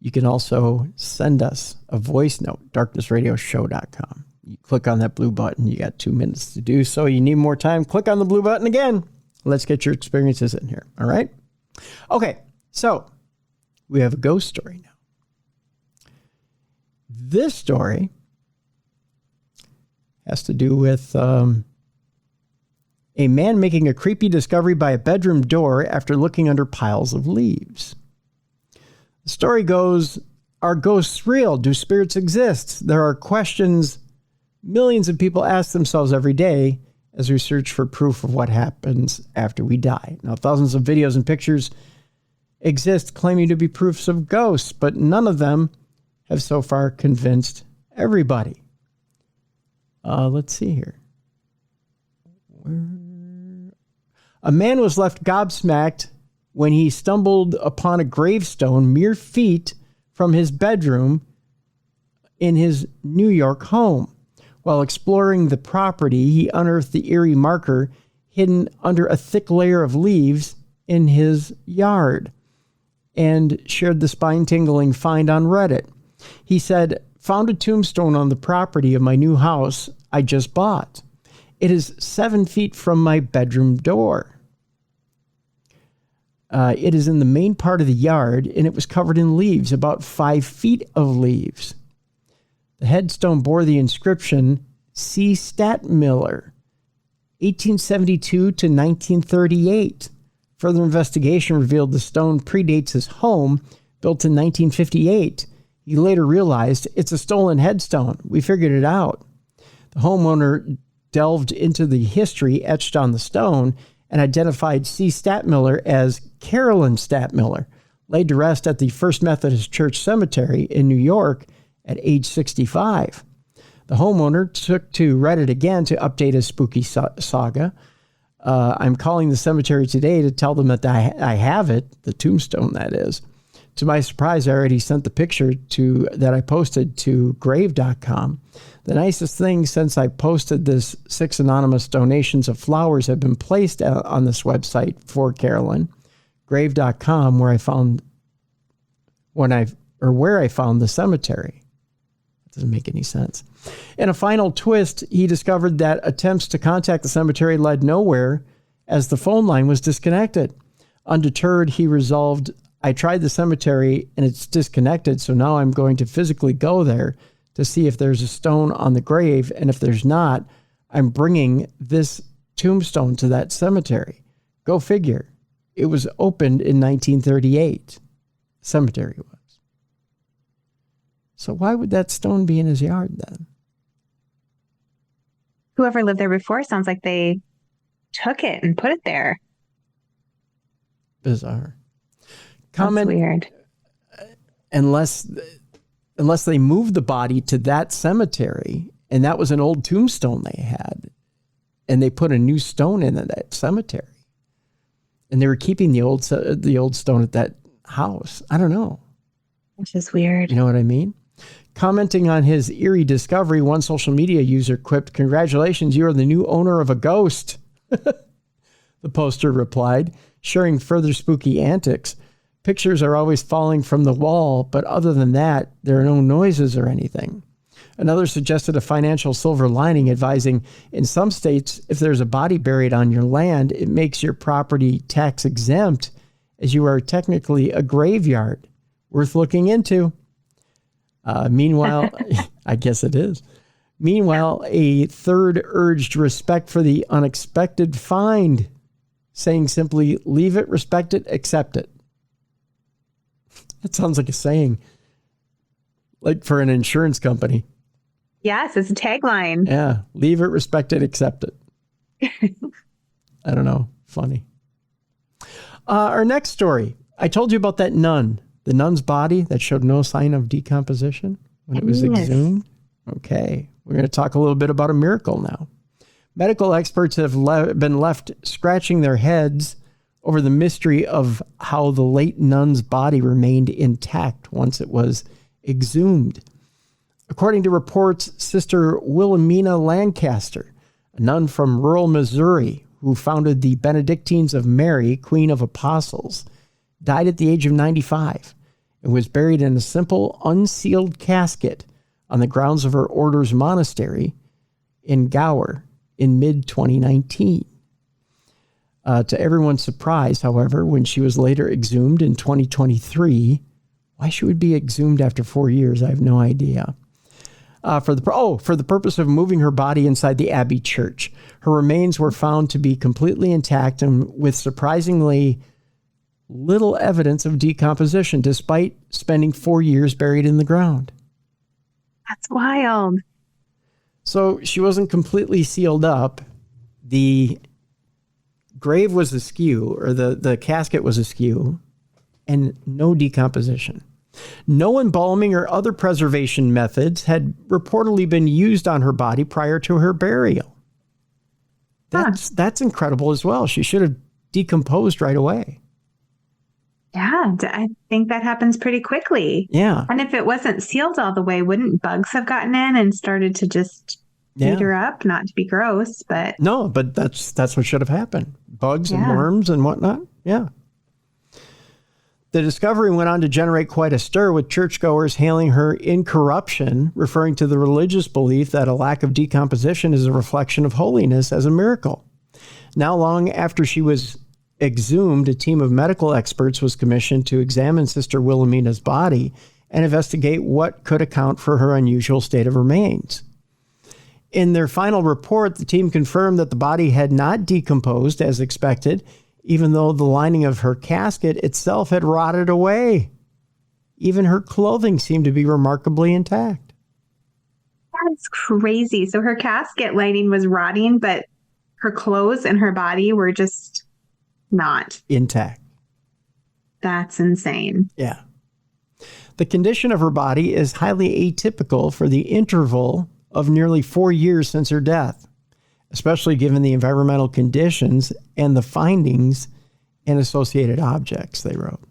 You can also send us a voice note, darknessradioshow.com. You click on that blue button. You got 2 minutes to do so. You need more time, click on the blue button again. Let's get your experiences in here. All right? Okay, so we have a ghost story now. This story has to do with a man making a creepy discovery by a bedroom door after looking under piles of leaves. The story goes, are ghosts real? Do spirits exist? There are questions millions of people ask themselves every day as we search for proof of what happens after we die. Now, thousands of videos and pictures exist claiming to be proofs of ghosts, but none of them have so far convinced everybody. Let's see here. A man was left gobsmacked when he stumbled upon a gravestone mere feet from his bedroom in his New York home. While exploring the property, he unearthed the eerie marker hidden under a thick layer of leaves in his yard and shared the spine-tingling find on Reddit. He said, found a tombstone on the property of my new house I just bought. It is 7 feet from my bedroom door. It is in the main part of the yard, and it was covered in leaves, about 5 feet of leaves. The headstone bore the inscription, C. Statmiller, 1872 to 1938. Further investigation revealed the stone predates his home, built in 1958. He later realized it's a stolen headstone. We figured it out. The homeowner delved into the history etched on the stone and identified C. Statmiller as Carolyn Statmiller, laid to rest at the First Methodist Church Cemetery in New York at age 65. The homeowner took to Reddit again to update his spooky saga. I'm calling the cemetery today to tell them that I have it, the tombstone that is. To my surprise, I already sent the picture that I posted to grave.com. The nicest thing since I posted this, 6 anonymous donations of flowers have been placed on this website for Carolyn, grave.com, where I found the cemetery. That doesn't make any sense. In a final twist, he discovered that attempts to contact the cemetery led nowhere as the phone line was disconnected. Undeterred, he resolved, I tried the cemetery and it's disconnected, so now I'm going to physically go there to see if there's a stone on the grave, and if there's not, I'm bringing this tombstone to that cemetery. Go figure. It was opened in 1938. Cemetery was. So why would that stone be in his yard then? Whoever lived there before sounds like they took it and put it there. Bizarre. Comment, that's weird. Unless they moved the body to that cemetery, and that was an old tombstone they had, and they put a new stone into that cemetery, and they were keeping the old stone at that house. I don't know. Which is weird. You know what I mean? Commenting on his eerie discovery, one social media user quipped, "Congratulations, you are the new owner of a ghost." The poster replied, sharing further spooky antics. Pictures are always falling from the wall, but other than that, there are no noises or anything. Another suggested a financial silver lining, advising, in some states, if there's a body buried on your land, it makes your property tax exempt, as you are technically a graveyard. Worth looking into. Meanwhile, I guess it is. Meanwhile, a third urged respect for the unexpected find, saying simply, leave it, respect it, accept it. That sounds like a saying, like for an insurance company. Yes, it's a tagline. Yeah, leave it, respect it, accept it. I don't know. Funny. Our next story. I told you about that nun, the nun's body that showed no sign of decomposition when it was exhumed. Okay, we're going to talk a little bit about a miracle now. Medical experts have been left scratching their heads over the mystery of how the late nun's body remained intact once it was exhumed. According to reports, Sister Wilhelmina Lancaster, a nun from rural Missouri who founded the Benedictines of Mary, Queen of Apostles, died at the age of 95 and was buried in a simple, unsealed casket on the grounds of her order's monastery in Gower in mid-2019. To everyone's surprise, however, when she was later exhumed in 2023, why she would be exhumed after 4 years, I have no idea. For the purpose of moving her body inside the Abbey Church. Her remains were found to be completely intact and with surprisingly little evidence of decomposition, despite spending 4 years buried in the ground. That's wild. So she wasn't completely sealed up. The grave was askew, or the casket was askew, and no decomposition. No embalming or other preservation methods had reportedly been used on her body prior to her burial. That's incredible as well. She should have decomposed right away. Yeah, I think that happens pretty quickly. Yeah. And if it wasn't sealed all the way, wouldn't bugs have gotten in and started to just eat her up? Not to be gross, but... No, but that's what should have happened. Bugs and worms and whatnot. Yeah. The discovery went on to generate quite a stir, with churchgoers hailing her incorruption, referring to the religious belief that a lack of decomposition is a reflection of holiness as a miracle. Now, long after she was exhumed, a team of medical experts was commissioned to examine Sister Wilhelmina's body and investigate what could account for her unusual state of remains. In their final report, the team confirmed that the body had not decomposed as expected, even though the lining of her casket itself had rotted away. Even her clothing seemed to be remarkably intact. That's crazy. So her casket lining was rotting, but her clothes and her body were just not intact. That's insane. Yeah. The condition of her body is highly atypical for the interval of nearly 4 years since her death, especially given the environmental conditions and the findings and associated objects, they wrote.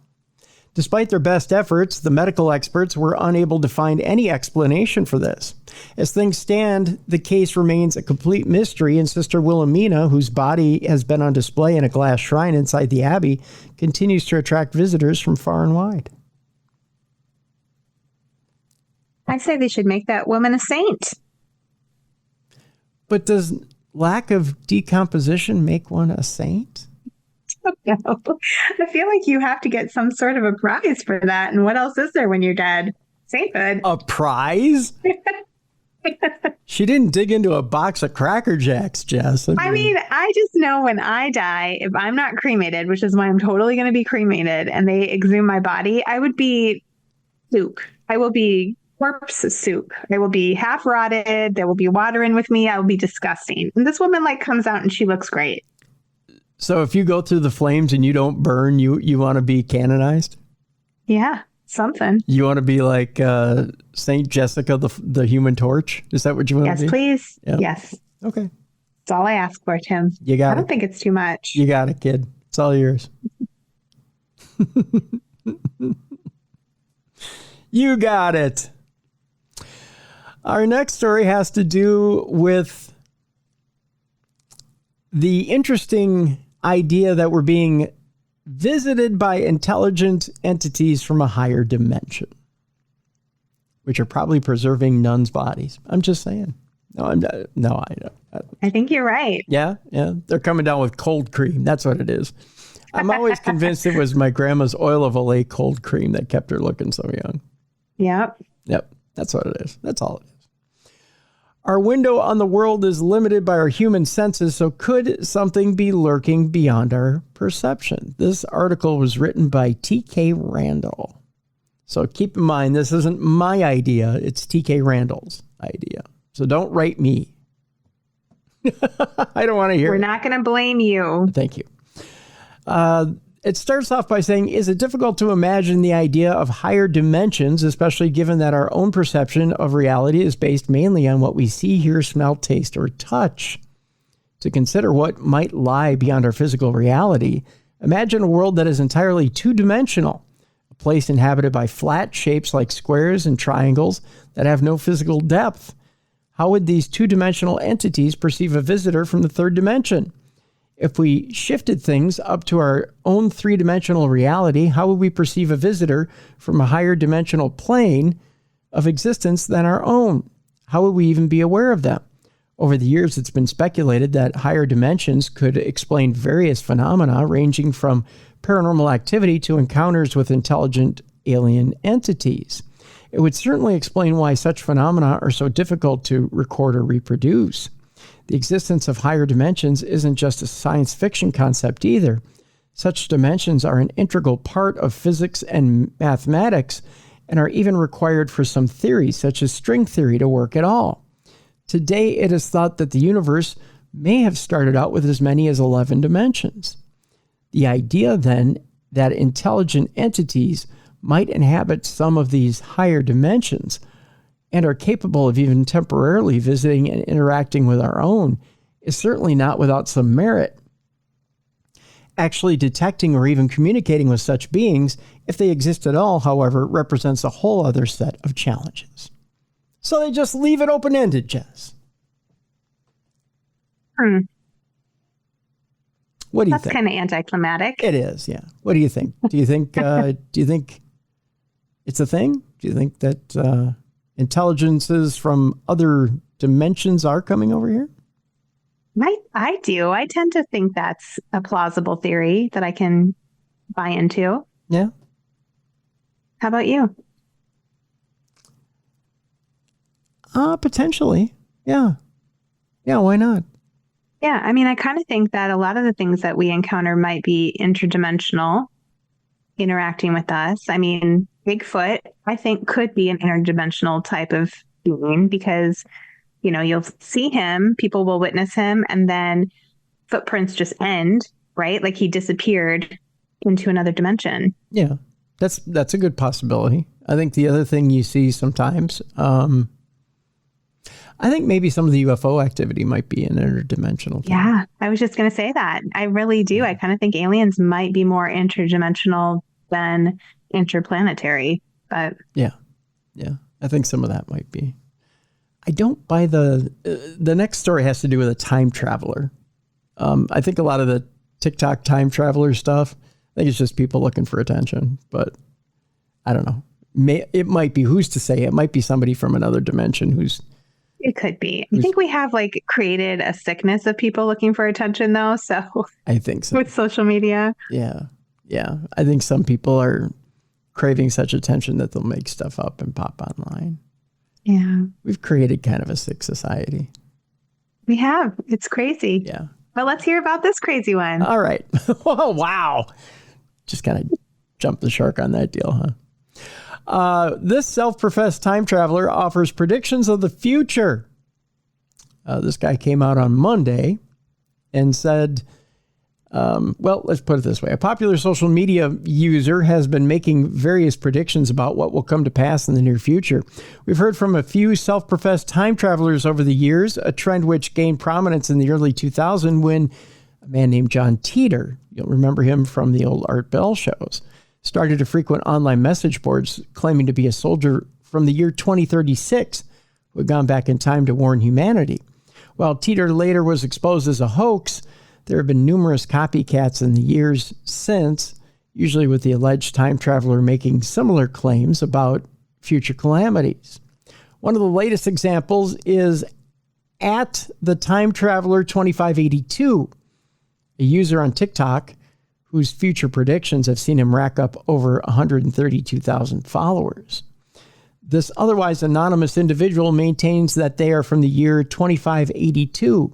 Despite their best efforts, the medical experts were unable to find any explanation for this. As things stand, the case remains a complete mystery, and Sister Wilhelmina, whose body has been on display in a glass shrine inside the abbey, continues to attract visitors from far and wide. I say they should make that woman a saint. But does lack of decomposition make one a saint? No. I feel like you have to get some sort of a prize for that. And what else is there when you're dead? Sainthood. A prize? She didn't dig into a box of Cracker Jacks, Jess. I mean, I just know when I die, if I'm not cremated, which is why I'm totally going to be cremated, and they exhume my body, I would be soup. I will be corpse soup. I will be half rotted. There will be water in with me. I will be disgusting. And this woman comes out and she looks great. So if you go through the flames and you don't burn, you want to be canonized? Yeah, something. You want to be like Saint Jessica, the Human Torch? Is that what you want to be? Yes, please. Yeah. Yes. Okay. That's all I ask for, Tim. You got it. I don't think it's too much. You got it, kid. It's all yours. You got it. Our next story has to do with the interesting idea that we're being visited by intelligent entities from a higher dimension, which are probably preserving nuns' bodies. I'm just saying. No, I'm not. No, I don't. I think you're right. Yeah. They're coming down with cold cream. That's what it is. I'm always convinced it was my grandma's oil of Olay cold cream that kept her looking so young. Yep. That's what it is. That's all it is. Our window on the world is limited by our human senses, so could something be lurking beyond our perception? This article was written by T.K. Randall. So keep in mind, this isn't my idea. It's T.K. Randall's idea. So don't rate me. I don't want to hear We're not going to blame you. Thank you. It starts off by saying, is it difficult to imagine the idea of higher dimensions, especially given that our own perception of reality is based mainly on what we see, hear, smell, taste, or touch? To consider what might lie beyond our physical reality, imagine a world that is entirely two-dimensional, a place inhabited by flat shapes like squares and triangles that have no physical depth. How would these two-dimensional entities perceive a visitor from the third dimension? If we shifted things up to our own three-dimensional reality, how would we perceive a visitor from a higher dimensional plane of existence than our own? How would we even be aware of them? Over the years, it's been speculated that higher dimensions could explain various phenomena ranging from paranormal activity to encounters with intelligent alien entities. It would certainly explain why such phenomena are so difficult to record or reproduce. The existence of higher dimensions isn't just a science fiction concept either. Such dimensions are an integral part of physics and mathematics and are even required for some theories, such as string theory, to work at all. Today, it is thought that the universe may have started out with as many as 11 dimensions. The idea, then, that intelligent entities might inhabit some of these higher dimensions and are capable of even temporarily visiting and interacting with our own is certainly not without some merit. Actually detecting or even communicating with such beings, if they exist at all, however, represents a whole other set of challenges. So they just leave it open-ended, Jess. What do you That's think? kind of anticlimactic. It is, yeah. What do you think? Do you think it's a thing? Do you think that intelligences from other dimensions are coming over here? I do. I tend to think that's a plausible theory that I can buy into. Yeah. How about you? Potentially. Yeah. Yeah, why not? Yeah, I mean, I kind of think that a lot of the things that we encounter might be interdimensional interacting with us. I mean, Bigfoot, I think, could be an interdimensional type of being because, you'll see him, people will witness him, and then footprints just end, right? Like he disappeared into another dimension. Yeah, that's a good possibility. I think the other thing you see sometimes, I think maybe some of the UFO activity might be an interdimensional thing. Yeah, I was just going to say that. I really do. I kind of think aliens might be more interdimensional than interplanetary. But yeah, I think some of that might be. I don't buy the next story has to do with a time traveler. I think a lot of the TikTok time traveler stuff, I think it's just people looking for attention, but I don't know. It might be, who's to say? It might be somebody from another dimension it could be. I think we have created a sickness of people looking for attention though. So I think so. With social media. Yeah. I think some people are craving such attention that they'll make stuff up and pop online. Yeah. We've created kind of a sick society. We have. It's crazy. Yeah. But let's hear about this crazy one. All right. Oh, wow. Just kind of jumped the shark on that deal, huh? This self-professed time traveler offers predictions of the future. This guy came out on Monday and said, well, let's put it this way. A popular social media user has been making various predictions about what will come to pass in the near future. We've heard from a few self-professed time travelers over the years, a trend which gained prominence in the early 2000s when a man named John Teeter, you'll remember him from the old Art Bell shows, started to frequent online message boards claiming to be a soldier from the year 2036 who had gone back in time to warn humanity. While Teeter later was exposed as a hoax, there have been numerous copycats in the years since, usually with the alleged time traveler making similar claims about future calamities. One of the latest examples is at the time traveler 2582, a user on TikTok whose future predictions have seen him rack up over 132,000 followers. This otherwise anonymous individual maintains that they are from the year 2582.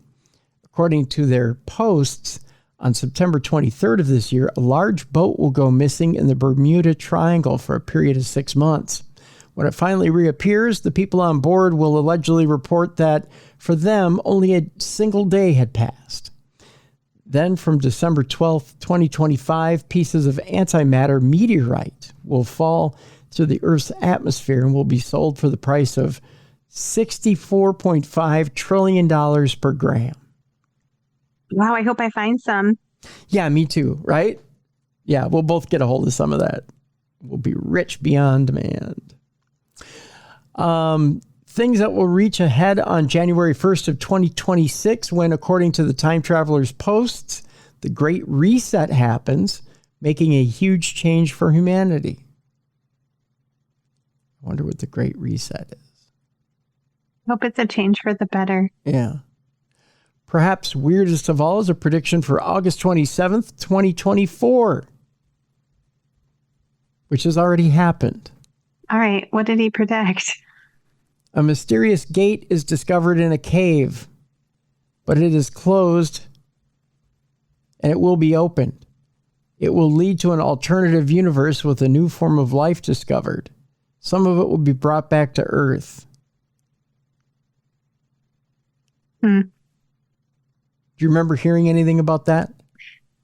According to their posts, on September 23rd of this year, a large boat will go missing in the Bermuda Triangle for a period of 6 months. When it finally reappears, the people on board will allegedly report that for them, only a single day had passed. Then from December 12th, 2025, pieces of antimatter meteorite will fall through the Earth's atmosphere and will be sold for the price of $64.5 trillion per gram. Wow, I hope I find some. Yeah, me too, right? Yeah, we'll both get a hold of some of that. We'll be rich beyond demand. Things that will reach a head on January 1st of 2026 when, according to the time traveler's posts, the Great Reset happens, making a huge change for humanity. I wonder what the Great Reset is. Hope it's a change for the better. Yeah. Perhaps weirdest of all is a prediction for August 27th, 2024, which has already happened. All right. What did he predict? A mysterious gate is discovered in a cave, but it is closed and it will be opened. It will lead to an alternative universe with a new form of life discovered. Some of it will be brought back to Earth. Do you remember hearing anything about that?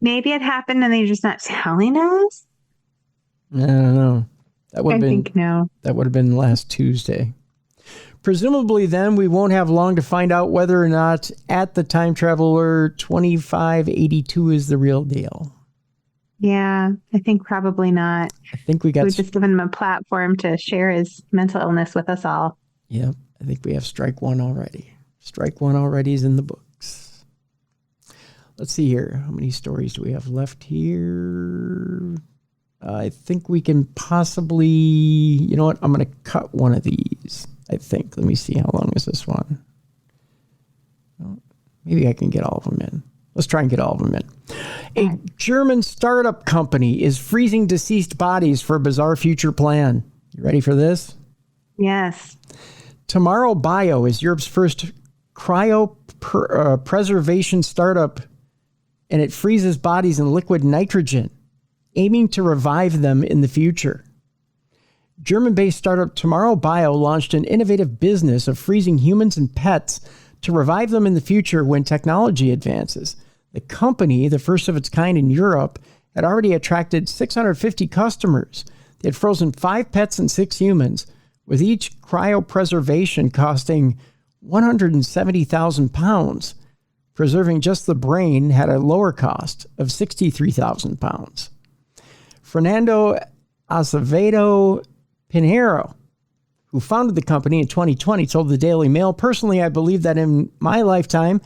Maybe it happened and they're just not telling us? I don't know. That would have been last Tuesday. Presumably then we won't have long to find out whether or not at the time traveler 2582 is the real deal. Yeah, I think probably not. I think we've just given him a platform to share his mental illness with us all. Yep. I think we have strike one already. Strike one already is in the books. let's see here. How many stories do we have left here? I think we can possibly, you know what? I'm going to cut one of these, I think. Let me see. How long is this one? Maybe I can get all of them in. Let's try and get all of them in. A German startup company is freezing deceased bodies for a bizarre future plan. You ready for this? Yes. Tomorrow Bio is Europe's first cryopreservation startup, and it freezes bodies in liquid nitrogen, aiming to revive them in the future. German-based startup Tomorrow Bio launched an innovative business of freezing humans and pets to revive them in the future when technology advances. The company, the first of its kind in Europe, had already attracted 650 customers. They had frozen 5 pets and 6 humans, with each cryopreservation costing 170,000 pounds. Preserving just the brain had a lower cost of 63,000 pounds. Fernando Acevedo Pinheiro, who founded the company in 2020, told the Daily Mail, "Personally, I believe that in my lifetime,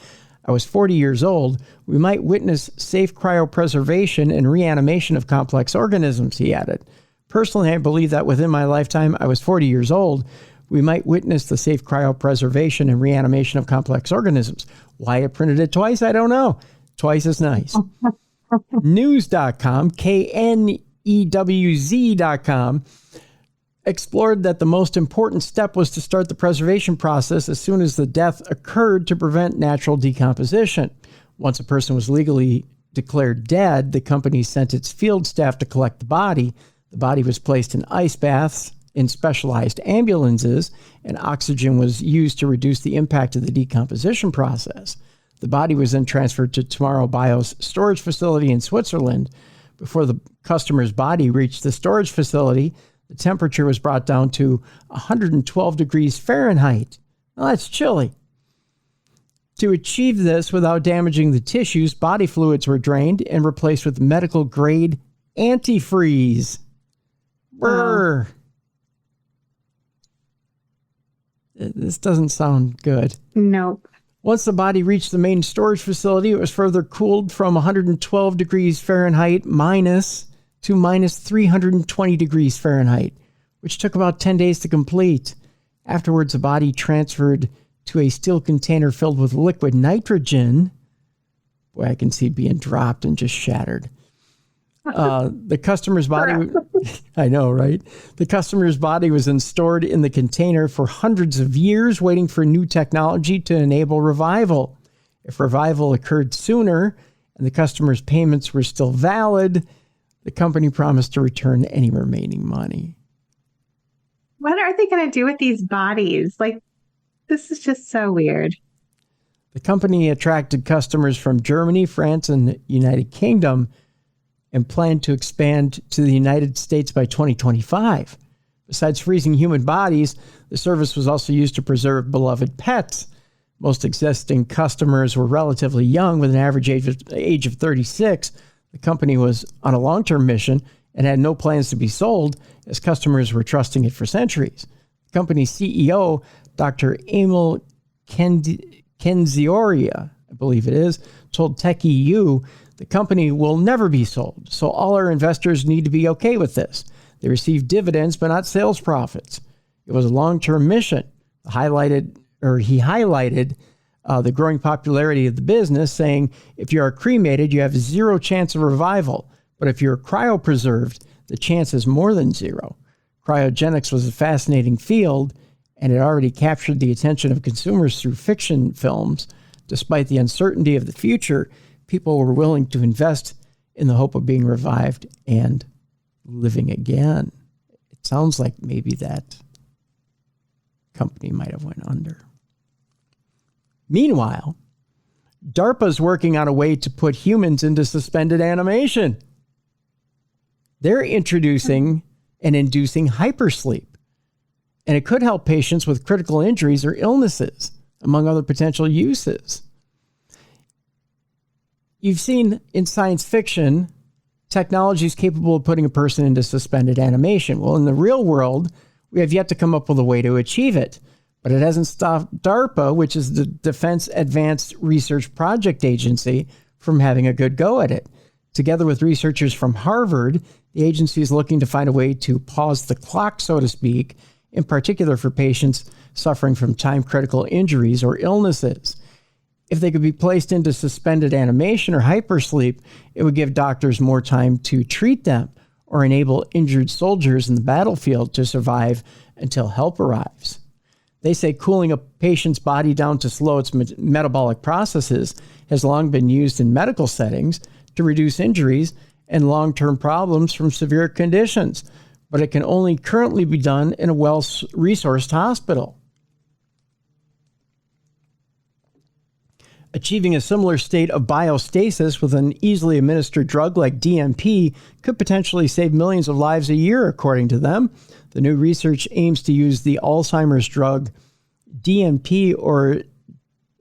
I was 40 years old, we might witness safe cryopreservation and reanimation of complex organisms," he added. "Personally, I believe that within my lifetime, I was 40 years old, we might witness the safe cryopreservation and reanimation of complex organisms." Why I printed it twice, I don't know. Twice is nice. News.com, KNEWZ.com, explored that the most important step was to start the preservation process as soon as the death occurred to prevent natural decomposition. Once a person was legally declared dead, the company sent its field staff to collect the body. The body was placed in ice baths in specialized ambulances, and oxygen was used to reduce the impact of the decomposition process. The body was then transferred to Tomorrow Bio's storage facility in Switzerland. Before the customer's body reached the storage facility, the temperature was brought down to 112 degrees Fahrenheit. Well, that's chilly. To achieve this without damaging the tissues, body fluids were drained and replaced with medical-grade antifreeze. Brr. This doesn't sound good. Nope. Once the body reached the main storage facility, it was further cooled from 112 degrees Fahrenheit minus to minus 320 degrees Fahrenheit, which took about 10 days to complete. Afterwards, the body transferred to a steel container filled with liquid nitrogen. Boy, I can see it being dropped and just shattered. The customer's body, I know, right? The customer's body was then stored in the container for hundreds of years, waiting for new technology to enable revival. If revival occurred sooner and the customer's payments were still valid, the company promised to return any remaining money. What are they going to do with these bodies? Like, this is just so weird. The company attracted customers from Germany, France, and the United Kingdom, and planned to expand to the United States by 2025. Besides freezing human bodies, the service was also used to preserve beloved pets. Most existing customers were relatively young, with an average age of 36. The company was on a long-term mission and had no plans to be sold, as customers were trusting it for centuries. The company's CEO, Dr. Emil Kenzioria, I believe it is, told TechEU, "The company will never be sold, so all our investors need to be okay with this. They receive dividends, but not sales profits." It was a long-term mission. He highlighted the growing popularity of the business, saying, "If you are cremated, you have 0 chance of revival. But if you're cryopreserved, the chance is more than 0. Cryogenics was a fascinating field, and it already captured the attention of consumers through fiction films. Despite the uncertainty of the future, people were willing to invest in the hope of being revived and living again." It sounds like maybe that company might have went under. Meanwhile, DARPA is working on a way to put humans into suspended animation. They're introducing and inducing hypersleep, and it could help patients with critical injuries or illnesses, among other potential uses. You've seen in science fiction, technology is capable of putting a person into suspended animation. Well, in the real world, we have yet to come up with a way to achieve it. But it hasn't stopped DARPA, which is the Defense Advanced Research Project Agency, from having a good go at it. Together with researchers from Harvard, the agency is looking to find a way to pause the clock, so to speak, in particular for patients suffering from time-critical injuries or illnesses. If they could be placed into suspended animation or hypersleep, it would give doctors more time to treat them or enable injured soldiers in the battlefield to survive until help arrives. They say cooling a patient's body down to slow its metabolic processes has long been used in medical settings to reduce injuries and long-term problems from severe conditions, but it can only currently be done in a well-resourced hospital. Achieving a similar state of biostasis with an easily administered drug like DMP could potentially save millions of lives a year, according to them. The new research aims to use the Alzheimer's drug DMP, or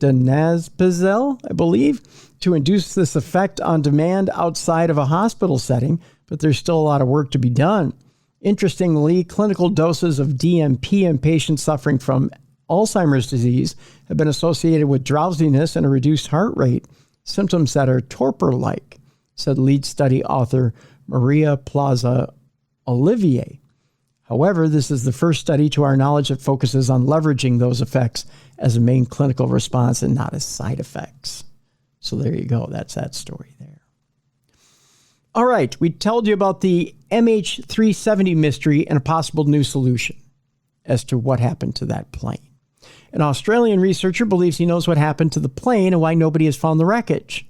donepezil, I believe, to induce this effect on demand outside of a hospital setting, but there's still a lot of work to be done. Interestingly, clinical doses of DMP in patients suffering from Alzheimer's disease have been associated with drowsiness and a reduced heart rate, symptoms that are torpor-like, said lead study author Maria Plaza Olivier. However, this is the first study to our knowledge that focuses on leveraging those effects as a main clinical response and not as side effects. So there you go. That's that story there. All right. We told you about the MH370 mystery and a possible new solution as to what happened to that plane. An Australian researcher believes he knows what happened to the plane and why nobody has found the wreckage.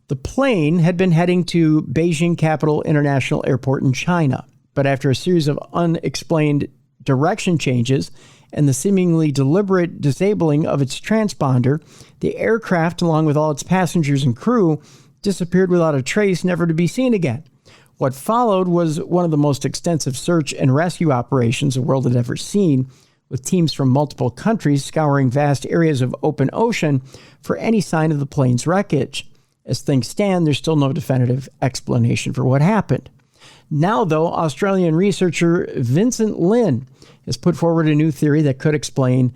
The plane had been heading to Beijing Capital International Airport in China, but after a series of unexplained direction changes and the seemingly deliberate disabling of its transponder, the aircraft, along with all its passengers and crew, disappeared without a trace, never to be seen again. What followed was one of the most extensive search and rescue operations the world had ever seen, with teams from multiple countries scouring vast areas of open ocean for any sign of the plane's wreckage. As things stand, there's still no definitive explanation for what happened. Now, though, Australian researcher Vincent Lin has put forward a new theory that could explain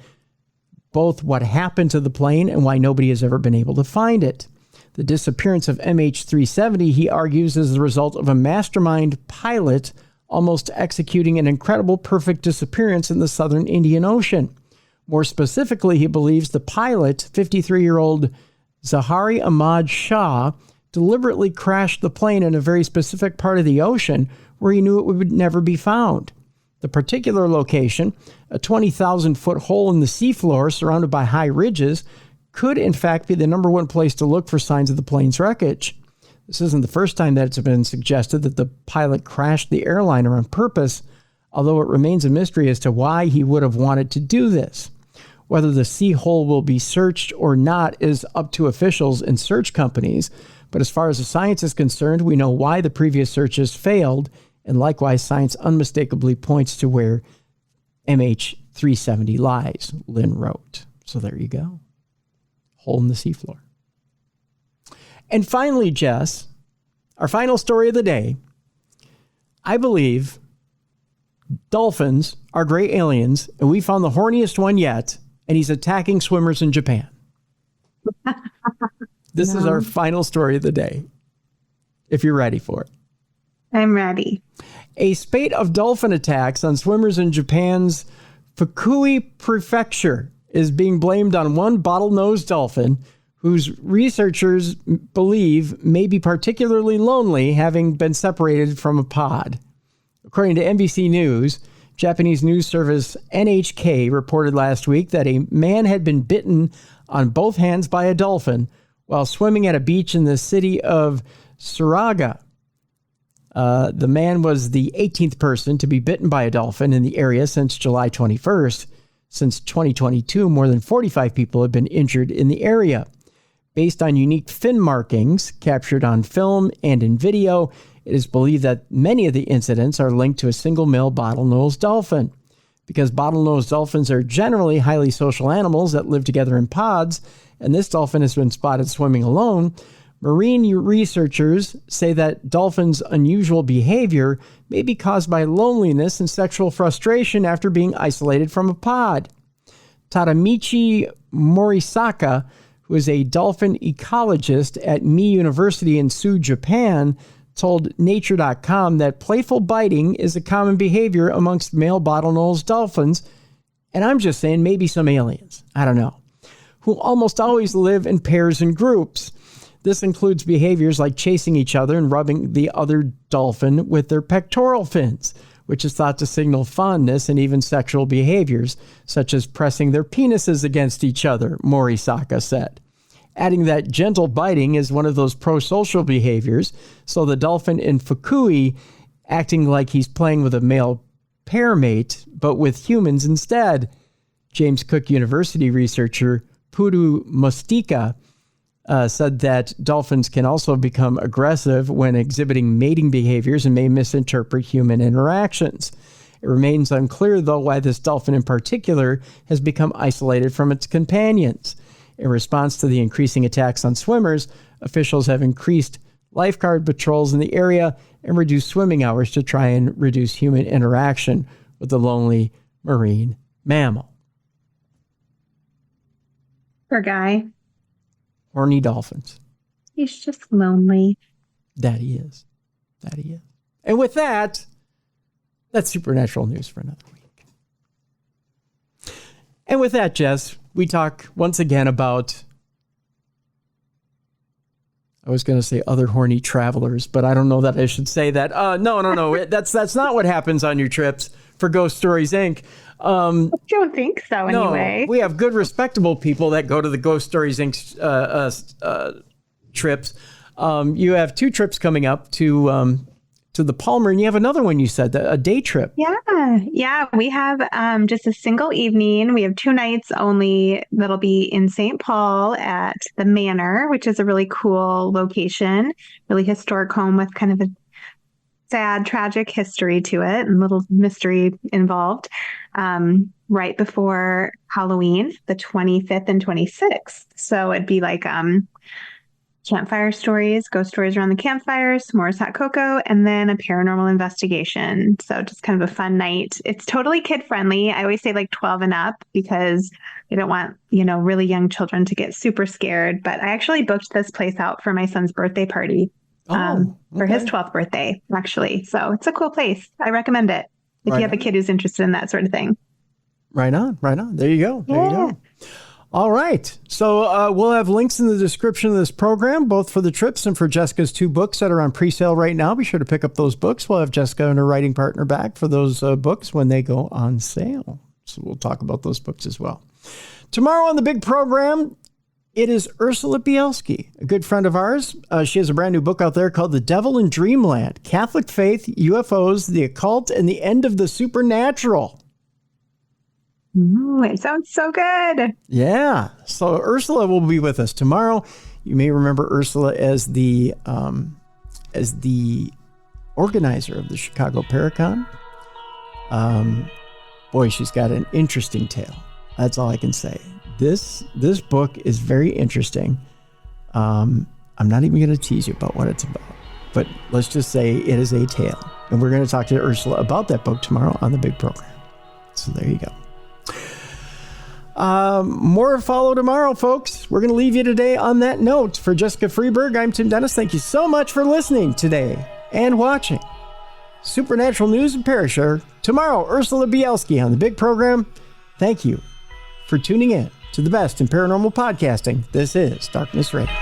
both what happened to the plane and why nobody has ever been able to find it. The disappearance of MH370, he argues, is the result of a mastermind pilot almost executing an incredible perfect disappearance in the southern Indian Ocean. More specifically, he believes the pilot, 53-year-old Zahari Ahmad Shah, deliberately crashed the plane in a very specific part of the ocean where he knew it would never be found. The particular location, a 20,000-foot hole in the seafloor surrounded by high ridges, could in fact be the number one place to look for signs of the plane's wreckage. This isn't the first time that it's been suggested that the pilot crashed the airliner on purpose, although it remains a mystery as to why he would have wanted to do this. Whether the sea hole will be searched or not is up to officials and search companies, but as far as the science is concerned, we know why the previous searches failed, and likewise, science unmistakably points to where MH370 lies, Lynn wrote. So there you go. Hole in the seafloor. And finally, Jess, our final story of the day. I believe dolphins are gray aliens, and we found the horniest one yet, and he's attacking swimmers in Japan. This is our final story of the day, if you're ready for it. I'm ready. A spate of dolphin attacks on swimmers in Japan's Fukui Prefecture is being blamed on one bottlenose dolphin whose researchers believe may be particularly lonely, having been separated from a pod. According to NBC News, Japanese news service NHK reported last week that a man had been bitten on both hands by a dolphin while swimming at a beach in the city of Suraga. The man was the 18th person to be bitten by a dolphin in the area since July 21st. Since 2022, more than 45 people have been injured in the area. Based on unique fin markings captured on film and in video, it is believed that many of the incidents are linked to a single male bottlenose dolphin. Because bottlenose dolphins are generally highly social animals that live together in pods, and this dolphin has been spotted swimming alone, marine researchers say that dolphins' unusual behavior may be caused by loneliness and sexual frustration after being isolated from a pod. Tadamichi Morisaka, who is a dolphin ecologist at Mi University in Sioux, Japan, told Nature.com that playful biting is a common behavior amongst male bottlenose dolphins, and I'm just saying maybe some aliens, I don't know, who almost always live in pairs and groups. This includes behaviors like chasing each other and rubbing the other dolphin with their pectoral fins, which is thought to signal fondness, and even sexual behaviors, such as pressing their penises against each other, Morisaka said. Adding that gentle biting is one of those pro-social behaviors, so the dolphin in Fukui acting like he's playing with a male pair mate, but with humans instead. James Cook University researcher Pudu Mustika said that dolphins can also become aggressive when exhibiting mating behaviors and may misinterpret human interactions. It remains unclear, though, why this dolphin in particular has become isolated from its companions. In response to the increasing attacks on swimmers, officials have increased lifeguard patrols in the area and reduced swimming hours to try and reduce human interaction with the lonely marine mammal. Poor guy. Horny dolphins. He's just lonely. That he is. That he is. And with that, that's supernatural news for another week. And with that, Jess, we talk once again about, I was going to say other horny travelers, but I don't know that I should say that. No. That's not what happens on your trips for Ghost Stories, Inc. I don't think so, anyway. No, we have good, respectable people that go to the Ghost Stories, Inc. Trips. You have 2 trips coming up to the Palmer, and you have another one, you said, a day trip. Yeah. We have just a single evening. We have 2 nights only that'll be in St. Paul at the Manor, which is a really cool location, really historic home with kind of a sad, tragic history to it and little mystery involved. Right before Halloween, the 25th and 26th. So it'd be like campfire stories, ghost stories around the campfire, s'mores hot cocoa, and then a paranormal investigation. So just kind of a fun night. It's totally kid friendly. I always say like 12 and up because we don't want, really young children to get super scared. But I actually booked this place out for my son's birthday party for his 12th birthday, actually. So it's a cool place. I recommend it if you have a kid who's interested in that sort of thing. Right on. There you go. There you go. All right. So we'll have links in the description of this program, both for the trips and for Jessica's 2 books that are on pre-sale right now. Be sure to pick up those books. We'll have Jessica and her writing partner back for those books when they go on sale. So we'll talk about those books as well. Tomorrow on the big program, it is Ursula Bielski, a good friend of ours. She has a brand new book out there called The Devil in Dreamland, Catholic Faith, UFOs, the Occult, and the End of the Supernatural. Ooh, it sounds so good. Yeah. So Ursula will be with us tomorrow. You may remember Ursula as the organizer of the Chicago Paracon. Boy, she's got an interesting tale. That's all I can say. This book is very interesting. I'm not even going to tease you about what it's about, but let's just say it is a tale. And we're going to talk to Ursula about that book tomorrow on the big program. So there you go. More follow tomorrow, folks. We're going to leave you today on that note. For Jessica Freeburg, I'm Tim Dennis. Thank you so much for listening today and watching Supernatural News and Parashare. Tomorrow, Ursula Bielski on the big program. Thank you for tuning in to the best in paranormal podcasting. This is Darkness Radio.